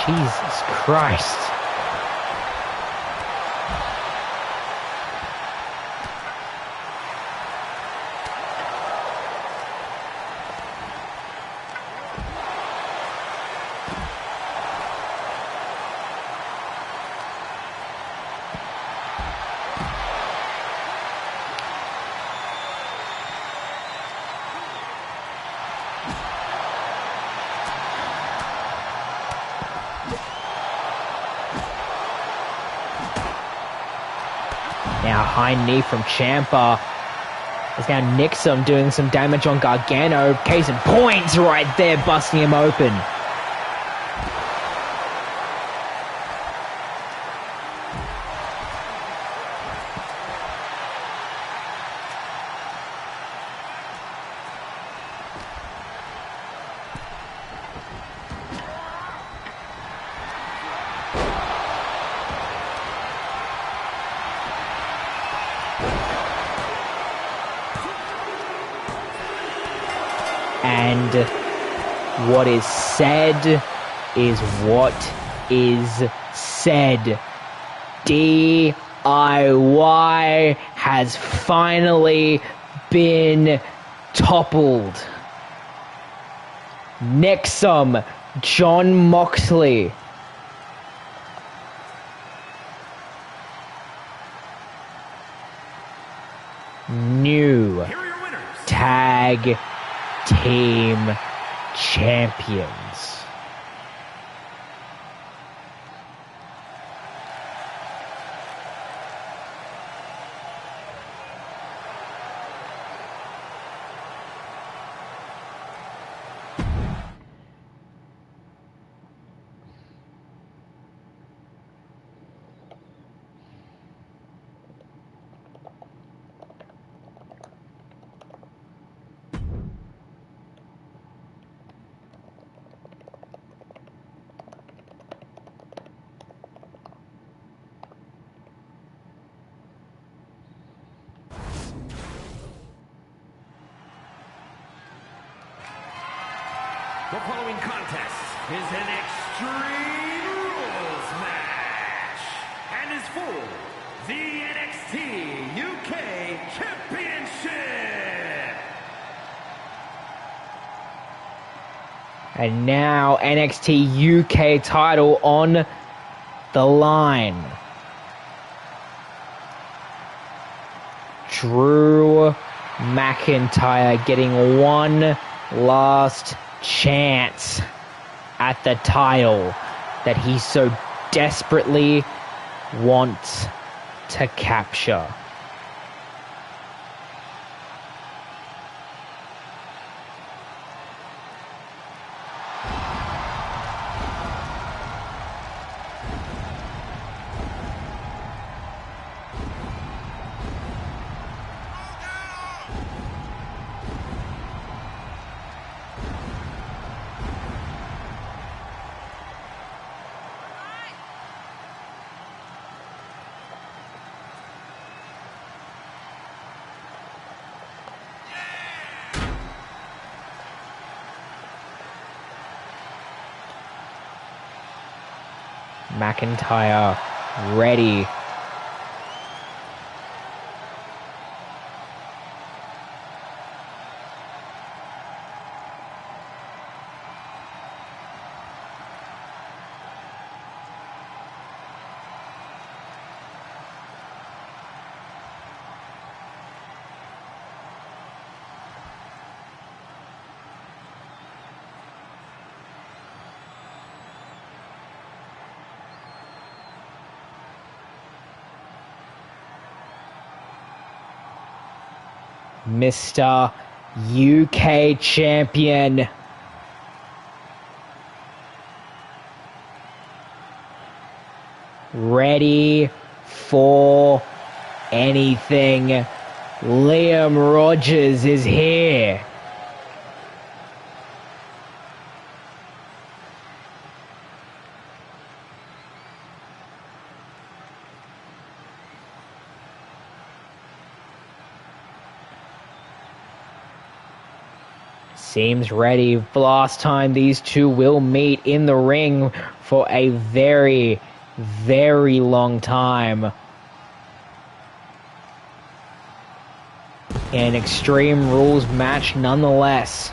Jesus Christ. Now high knee from Ciampa. It's now Nixon doing some damage on Gargano. Case in point right there, busting him open. And what is said is what is said. DIY has finally been toppled. Nexum, John Moxley. New tag team champions. The following contest is an Extreme Rules match and is for the NXT UK Championship. And now NXT UK title on the line. Drew McIntyre getting one last chance at the title that he so desperately wants to capture. McIntyre ready. Mr. UK Champion. Ready for anything. Liam Rogers is here. Seems ready. The last time these two will meet in the ring for a very, very long time. An Extreme Rules match nonetheless.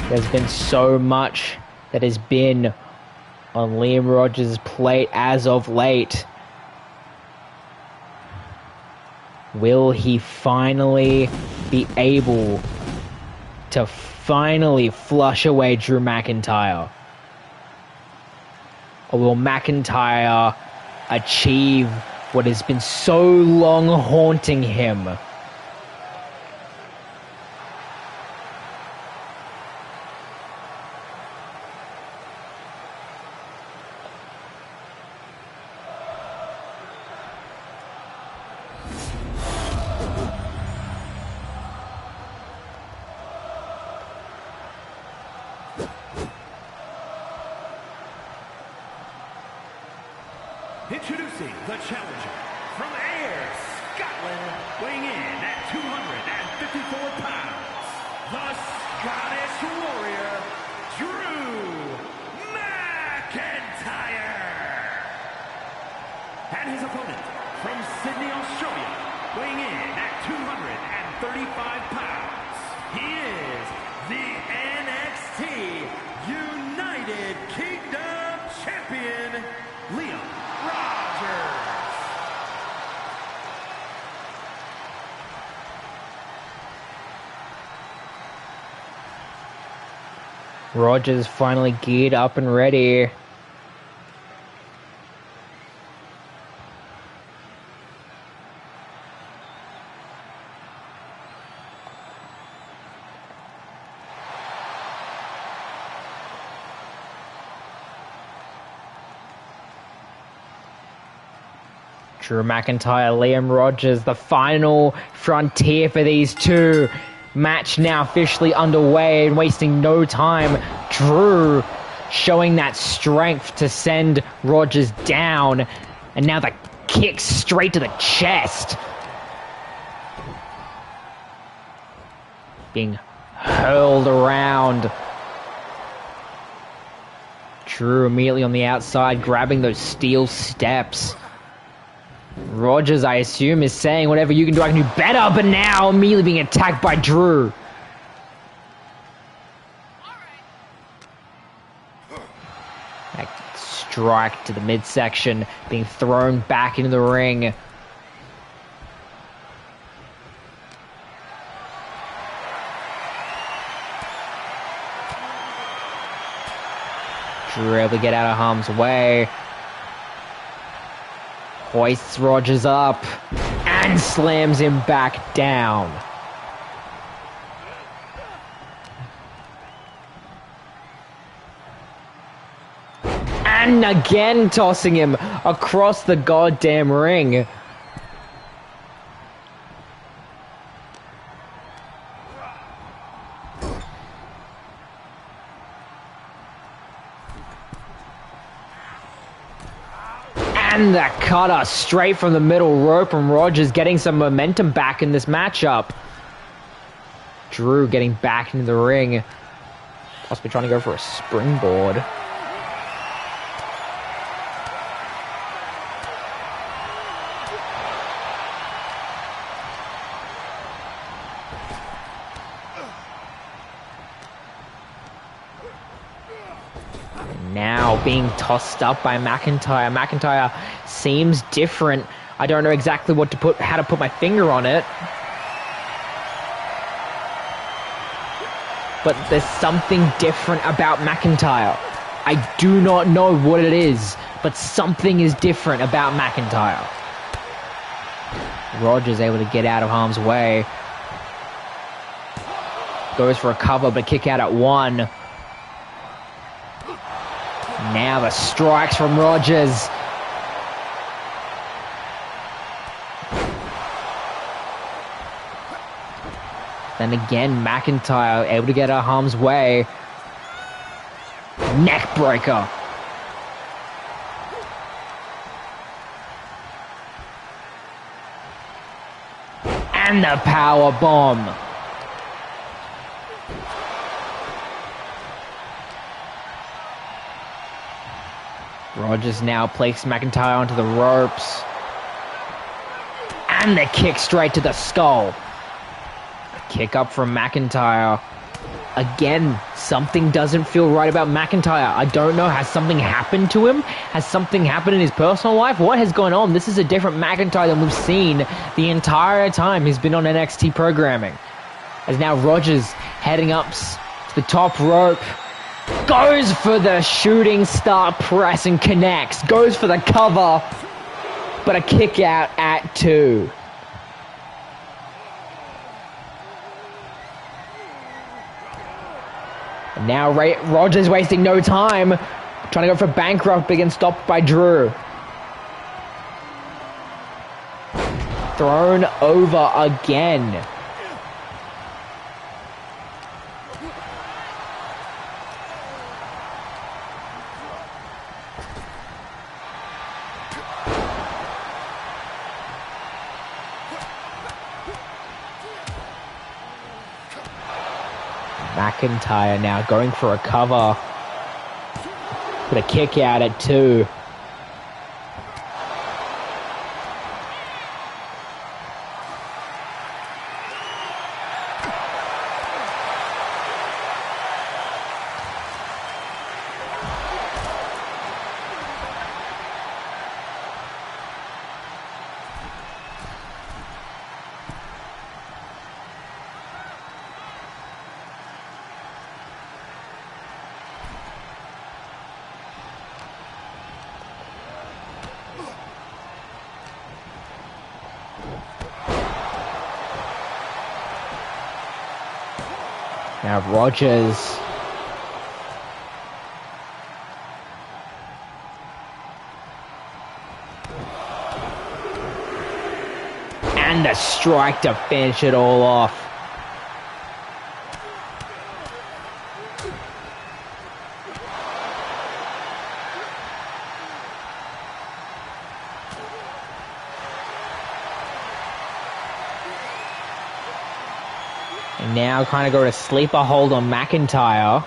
There's been so much that has been on Liam Rogers' plate as of late. Will he finally be able to finally flush away Drew McIntyre? Or will McIntyre achieve what has been so long haunting him? Introducing the challenger from Ayr, Scotland, weighing in at 254 pounds, the Scottish Warrior, Drew McIntyre. And his opponent from Sydney, Australia, weighing in at 235 pounds, he is the NXT United Kingdom Champion, Liam Rogers finally geared up and ready. Drew McIntyre, Liam Rogers, the final frontier for these two. Match now officially underway and wasting no time. Drew showing that strength to send Rogers down. And now the kick straight to the chest. Being hurled around. Drew immediately on the outside, grabbing those steel steps. Rogers, I assume, is saying whatever you can do, I can do better, but now immediately being attacked by Drew. That strike to the midsection, being thrown back into the ring. Drew able to get out of harm's way. Hoists Rogers up and slams him back down. And again tossing him across the goddamn ring. And that cutter straight from the middle rope, and Rogers getting some momentum back in this matchup. Drew getting back into the ring. Possibly trying to go for a springboard. Now being tossed up by McIntyre. McIntyre seems different. I don't know exactly how to put my finger on it. But there's something different about McIntyre. I do not know what it is, but something is different about McIntyre. Rogers able to get out of harm's way. Goes for a cover, but kick out at one. Now the strikes from Rogers. Then again, McIntyre able to get out of harm's way. Neck breaker. And the power bomb. Rogers now placed McIntyre onto the ropes. And the kick straight to the skull. Kick up from McIntyre. Again, something doesn't feel right about McIntyre. I don't know. Has something happened to him? Has something happened in his personal life? What has gone on? This is a different McIntyre than we've seen the entire time he's been on NXT programming. As now Rogers heading up to the top rope. Goes for the shooting star press and connects. Goes for the cover. But a kick out at 2. And now Rogers wasting no time, trying to go for bankrupt, but again stopped by Drew. Thrown over again. McIntyre now going for a cover. Put a kick out at 2. Now Rogers. And the strike to finish it all off. And now kind of go to sleeper hold on McIntyre.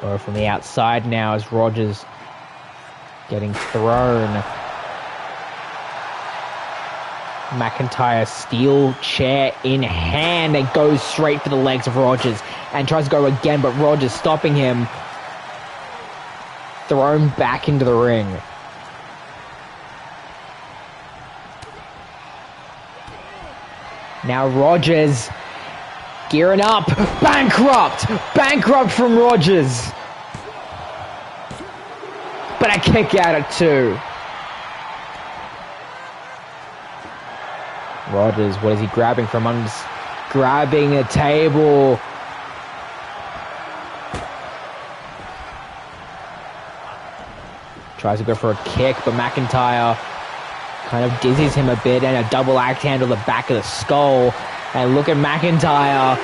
Or from the outside now as Rogers getting thrown. McIntyre steel chair in hand. It goes straight for the legs of Rogers and tries to go again, but Rogers stopping him. Thrown back into the ring. Now Rogers gearing up. Bankrupt! Bankrupt from Rogers. But a kick out at 2. Rogers, what is he grabbing from under? Grabbing a table. Tries to go for a kick, but McIntyre kind of dizzies him a bit, and a double axe handle to the back of the skull. And look at McIntyre.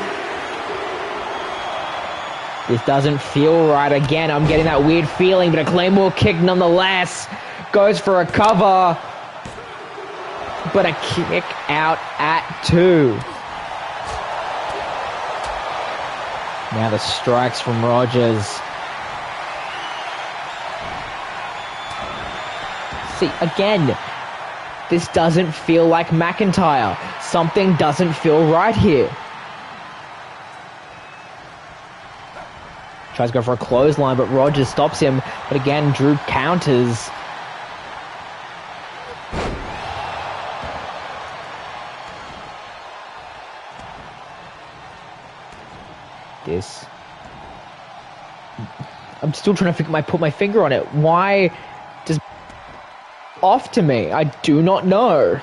This doesn't feel right again. I'm getting that weird feeling, but a Claymore kick nonetheless. Goes for a cover. But a kick out at 2. Now the strikes from Rogers. See, again, this doesn't feel like McIntyre. Something doesn't feel right here. Tries to go for a clothesline, but Rogers stops him. But again, Drew counters. this. I'm still trying to put my finger on it. Why does off to me? I do not know.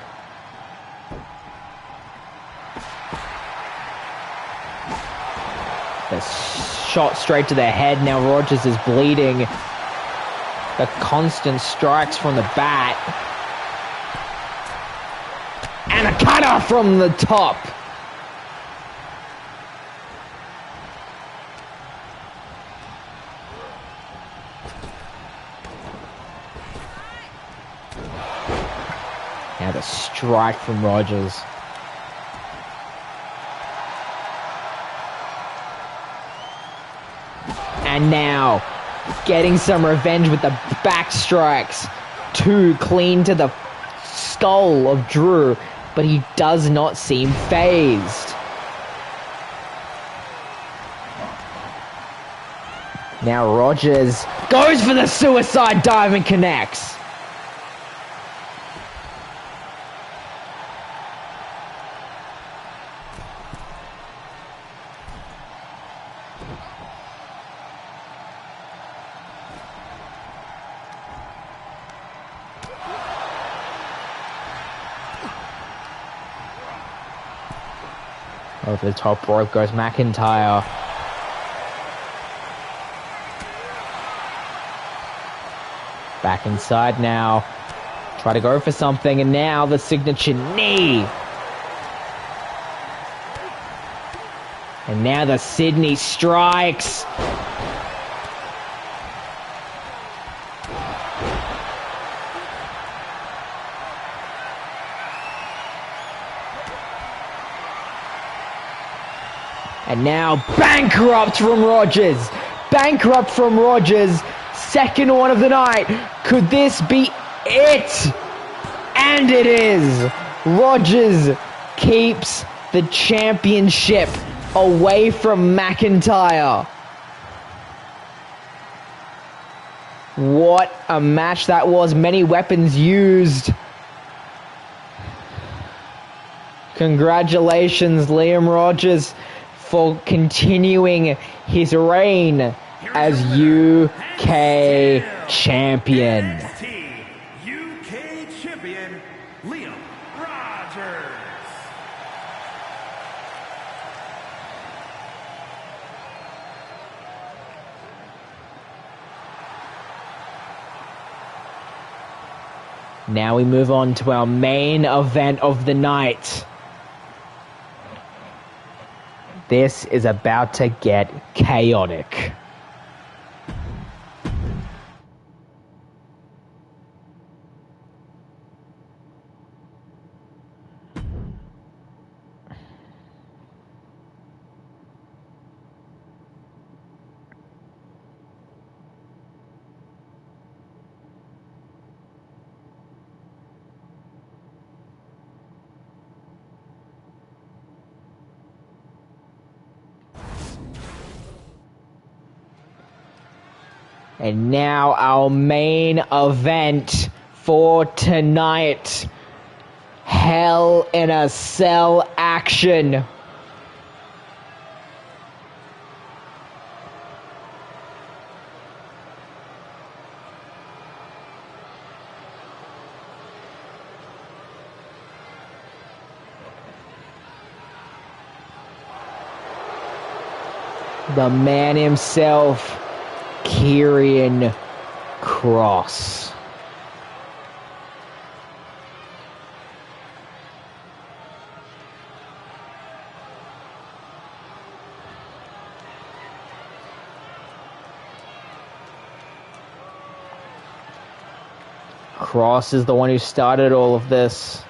The shot straight to the head. Now Rogers is bleeding. The constant strikes from the bat. And a cutter from the top. Now the strike from Rogers. And now getting some revenge with the back strikes. Too clean to the skull of Drew, but he does not seem phased. Now Rogers goes for the suicide dive and connects. Over the top rope goes McIntyre. Back inside now. Try to go for something, and now the signature knee. And now the Sydney strikes. And now bankrupt from Rogers. Bankrupt from Rogers. Second one of the night. Could this be it? And it is. Rogers keeps the championship away from McIntyre. What a match that was. Many weapons used. Congratulations, Liam Rogers, for continuing his reign as UK champion. NXT UK champion, Liam Rogers. Now we move on to our main event of the night. This is about to get chaotic. And now our main event for tonight. Hell in a Cell action. The man himself, Karrion Kross. Kross is the one who started all of this.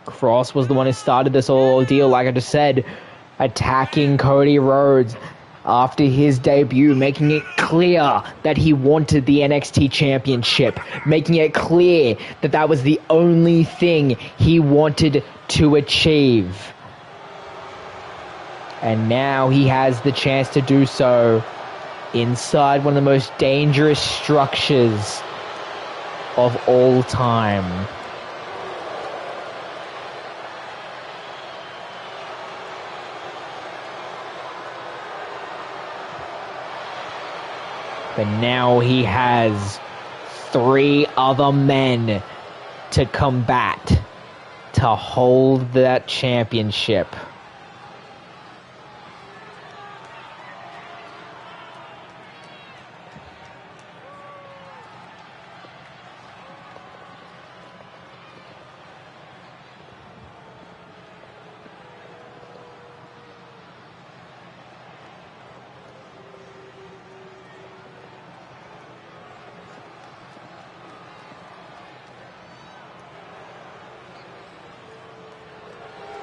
Kross was the one who started this whole ordeal, like I just said, attacking Cody Rhodes after his debut, making it clear that he wanted the NXT Championship, making it clear that that was the only thing he wanted to achieve. And now he has the chance to do so inside one of the most dangerous structures of all time. But now he has 3 other men to combat to hold that championship.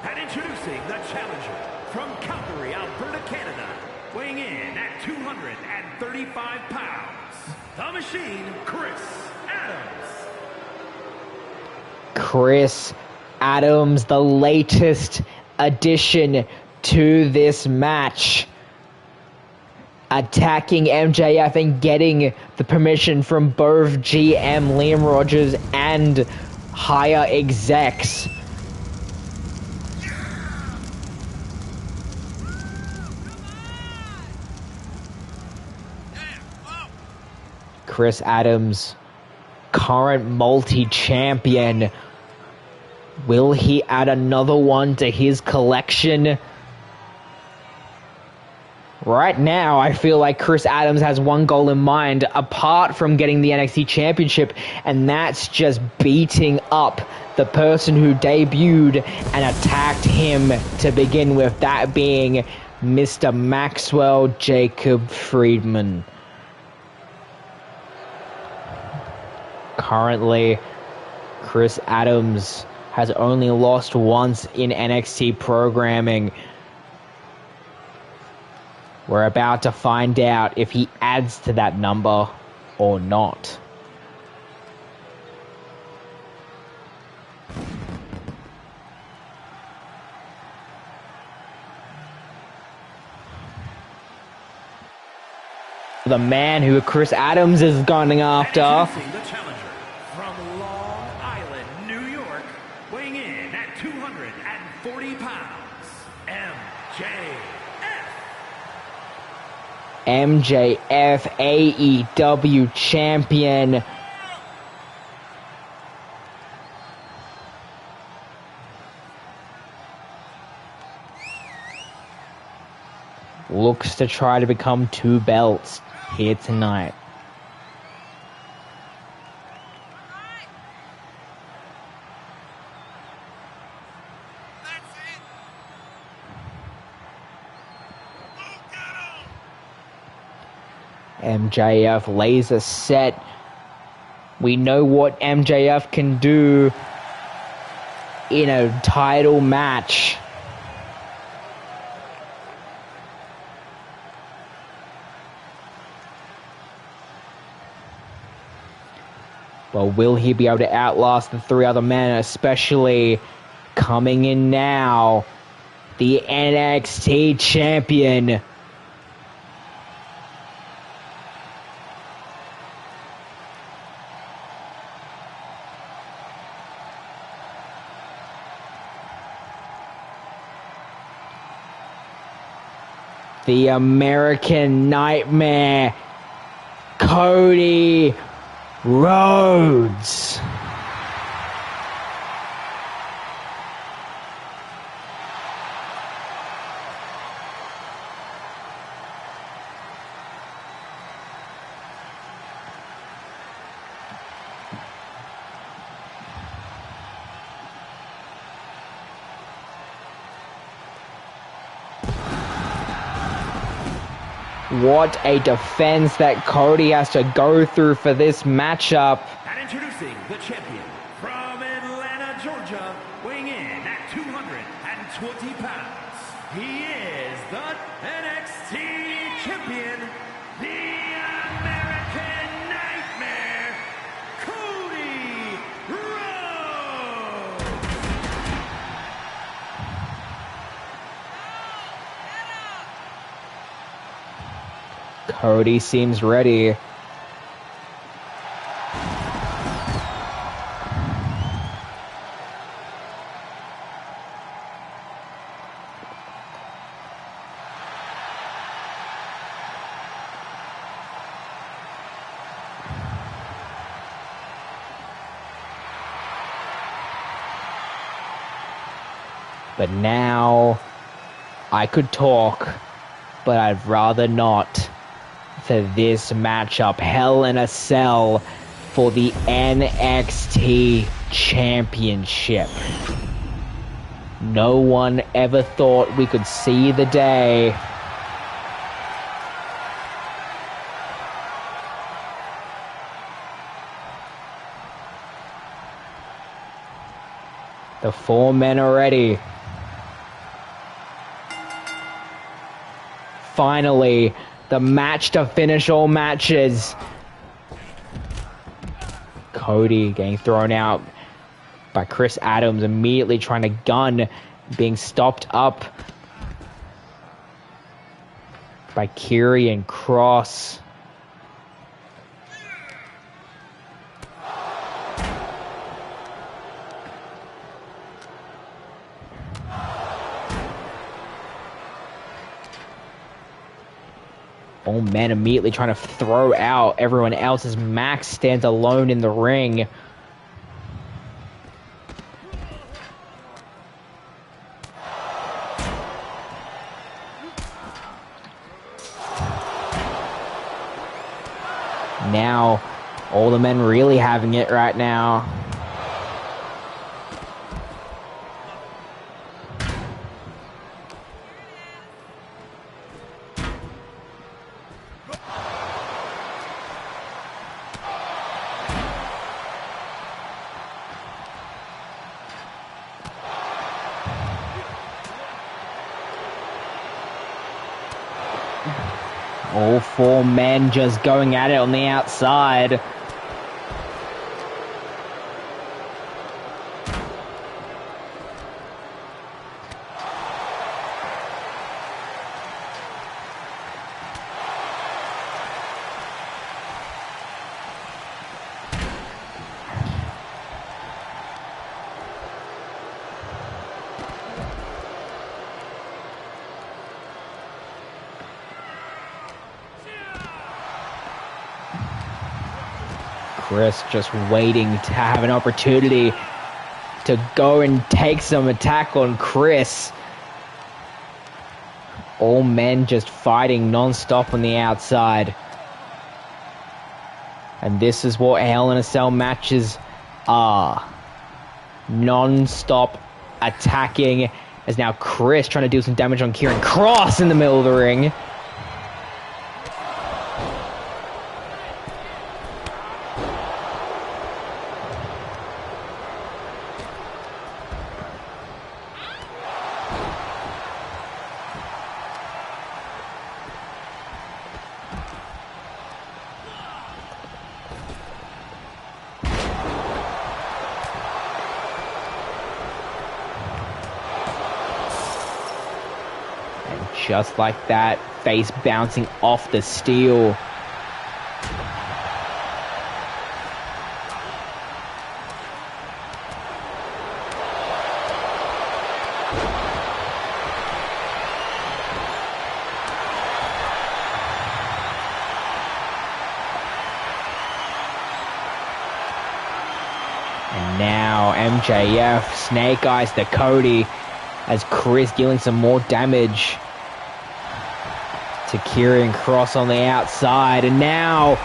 And introducing the challenger from Calgary, Alberta, Canada, weighing in at 235 pounds, the Machine, Chris Adams. Chris Adams, the latest addition to this match, attacking MJF and getting the permission from both GM Liam Rogers and higher execs. Chris Adams, current multi-champion. Will he add another one to his collection? Right now, I feel like Chris Adams has one goal in mind, apart from getting the NXT Championship, and that's just beating up the person who debuted and attacked him to begin with, that being Mr. Maxwell Jacob Friedman. Currently, Chris Adams has only lost once in NXT programming. We're about to find out if he adds to that number or not. The man who Chris Adams is going after. Introducing the challenger from Long Island, New York, weighing in at 240 pounds, MJF. MJF AEW champion. Looks to try to become 2 belts here tonight. MJF laser set. We know what MJF can do in a title match. But will he be able to outlast the 3 other men, especially coming in now, the NXT champion, the American Nightmare, Cody Rhodes. What a defense that Cody has to go through for this matchup. And introducing the champion from Atlanta, Georgia, weighing in at 220 pounds. He is the NXT champion, the American Nightmare, Cody Rhodes. Cody seems ready. But now I could talk, but I'd rather not for this matchup. Hell in a Cell for the NXT Championship. No one ever thought we could see the day. The 4 men are ready. Finally, the match to finish all matches. Cody getting thrown out by Chris Adams, immediately trying to gun, being stopped up by Karrion Kross. All men immediately trying to throw out everyone else as Max stands alone in the ring. Now, all the men really having it right now. All 4 men just going at it on the outside. Chris just waiting to have an opportunity to go and take some attack on Chris. All men just fighting non-stop on the outside. And this is what Hell in a Cell matches are. Non-stop attacking. As now Chris trying to do some damage on Karrion Kross in the middle of the ring. Just like that, face bouncing off the steel. And now MJF, Snake Eyes to Cody, as Chris dealing some more damage to Karrion Kross on the outside. And now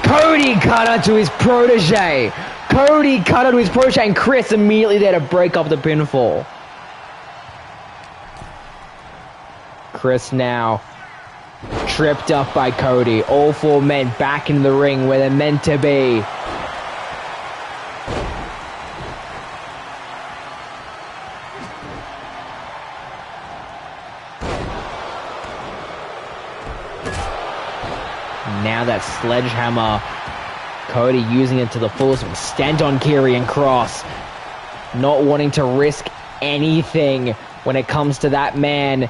Cody cut onto his protege. Cody cut onto his protege, and Chris immediately there to break up the pinfall. Chris now tripped up by Cody. All 4 men back in the ring where they're meant to be. Now that sledgehammer, Cody using it to the fullest extent on Karrion Kross. Not wanting to risk anything when it comes to that man.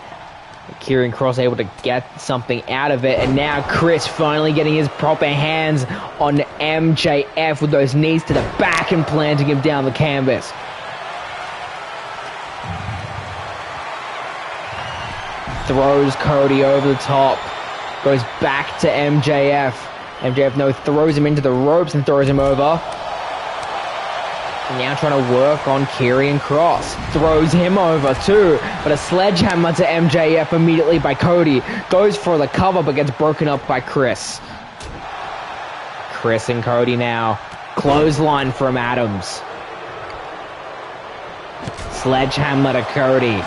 Karrion Kross able to get something out of it. And now Chris finally getting his proper hands on MJF with those knees to the back and planting him down the canvas. Throws Cody over the top. Goes back to MJF. MJF throws him into the ropes and throws him over. Now trying to work on Karrion Kross. Throws him over too. But a sledgehammer to MJF immediately by Cody. Goes for the cover but gets broken up by Chris. Chris and Cody now. Clothesline from Adams. Sledgehammer to Cody.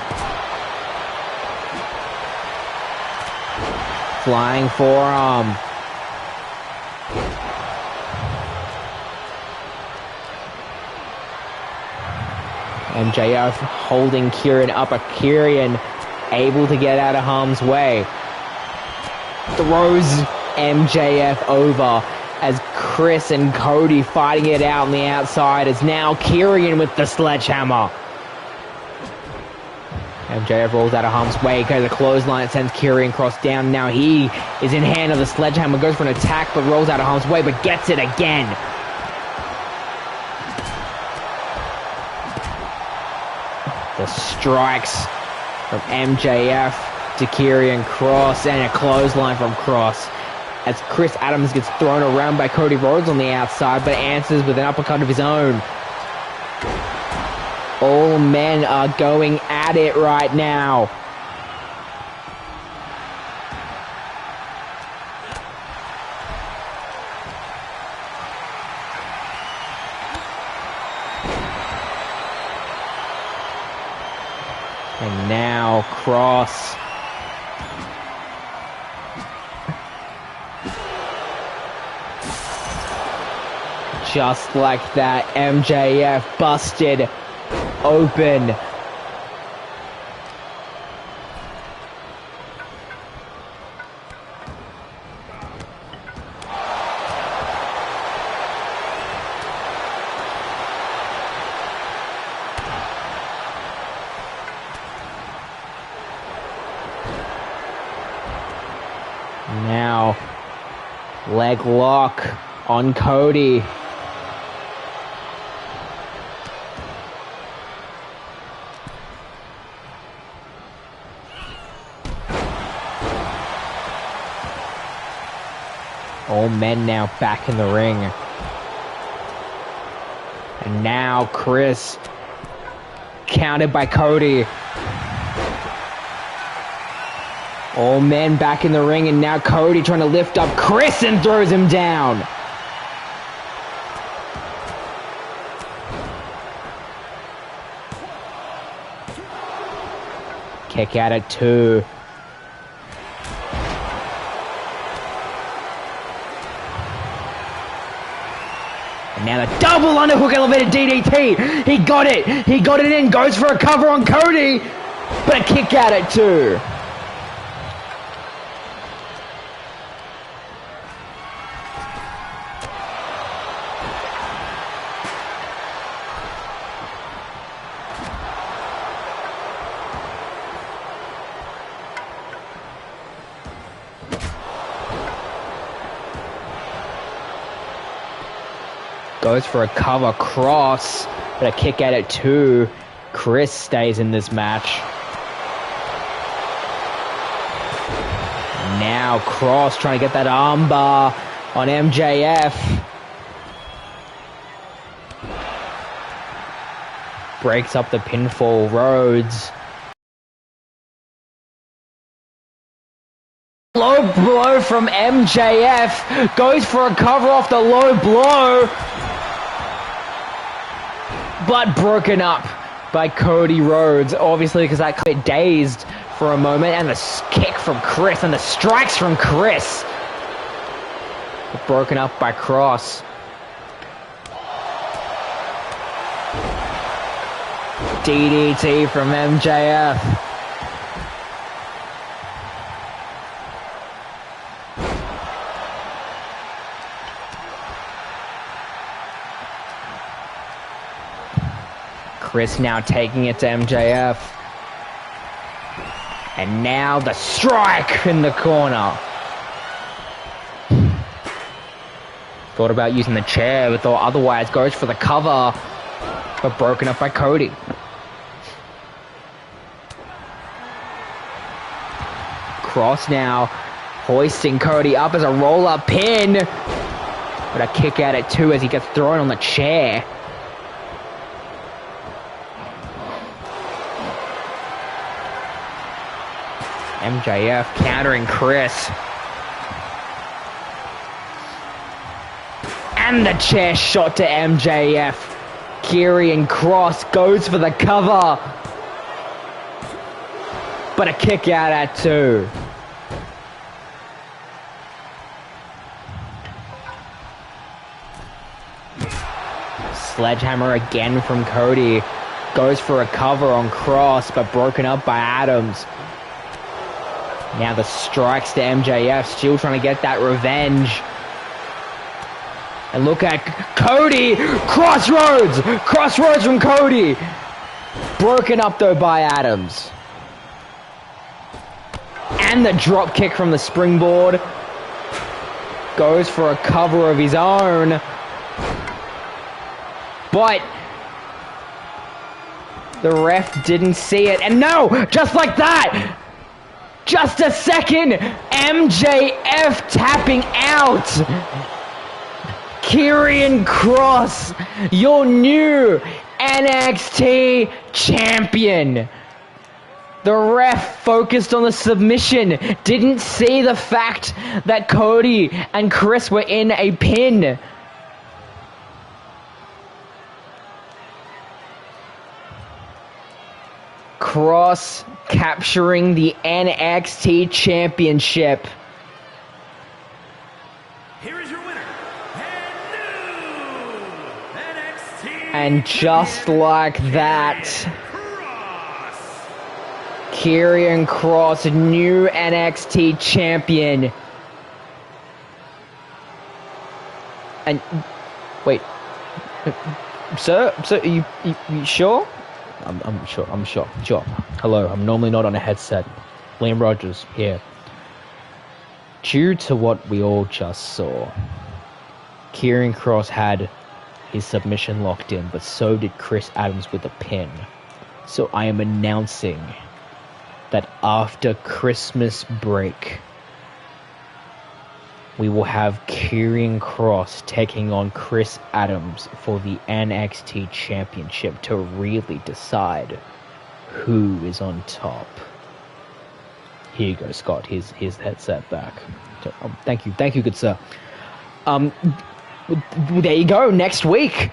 Flying forearm. MJF holding Karrion up. Karrion able to get out of harm's way. Throws MJF over as Chris and Cody fighting it out on the outside. As now Karrion with the sledgehammer. MJF rolls out of harm's way. Goes to the clothesline. It sends Karrion Kross down. Now he is in hand of the sledgehammer. Goes for an attack but rolls out of harm's way but gets it again. The strikes from MJF to Karrion Kross and a clothesline from Kross as Chris Adams gets thrown around by Cody Rhodes on the outside but answers with an uppercut of his own. All men are going at it right now. And now Kross. Just like that, MJF busted open. Now, leg lock on Cody. All men now back in the ring. And now Chris counted by Cody. All men back in the ring, and now Cody trying to lift up Chris and throws him down. Kick out at 2. And now the double underhook elevated DDT. He got it. He got it in. Goes for a cover on Cody. But a kick out at 2. Goes for a cover Kross, but a kick out at 2. Chris stays in this match. Now Kross trying to get that armbar on MJF. Breaks up the pinfall. Rhodes. Low blow from MJF. Goes for a cover off the low blow. But broken up by Cody Rhodes, obviously, because that got dazed for a moment. And the kick from Chris and the strikes from Chris. But broken up by Kross. DDT from MJF. Chris now taking it to MJF. And now the strike in the corner. Thought about using the chair, but thought otherwise. Goes for the cover, but broken up by Cody. Kross now hoisting Cody up as a roll-up pin. But a kick out at 2 as he gets thrown on the chair. MJF countering Chris. And the chair shot to MJF. Karrion Kross goes for the cover. But a kick out at 2. Sledgehammer again from Cody. Goes for a cover on Kross, but broken up by Adams. Now the strikes to MJF, still trying to get that revenge. And look at Cody! Crossroads! Crossroads from Cody! Broken up though by Adams. And the drop kick from the springboard. Goes for a cover of his own. But the ref didn't see it. And no! Just like that! Just a second! MJF tapping out! Karrion Kross, your new NXT champion. The ref focused on the submission, didn't see the fact that Cody and Chris were in a pin. Kross capturing the NXT championship. Here is your winner, and new NXT. And just like that, Karrion Kross, new NXT champion. And wait, sir, you sure? I'm sure. Hello, I'm normally not on a headset. Liam Rogers here. Due to what we all just saw, Karrion Kross had his submission locked in, but so did Chris Adams with a pin. So I am announcing that after Christmas break, we will have Karrion Kross taking on Chris Adams for the NXT Championship to really decide who is on top. Here you go, Scott. Here's the headset back. Thank you, good sir. There you go. Next week,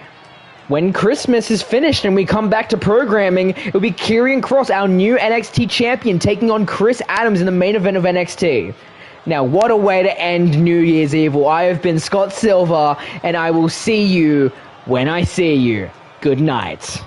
when Christmas is finished and we come back to programming, it'll be Karrion Kross, our new NXT champion, taking on Chris Adams in the main event of NXT. Now, what a way to end New Year's Eve. I have been Scott Silver, and I will see you when I see you. Good night.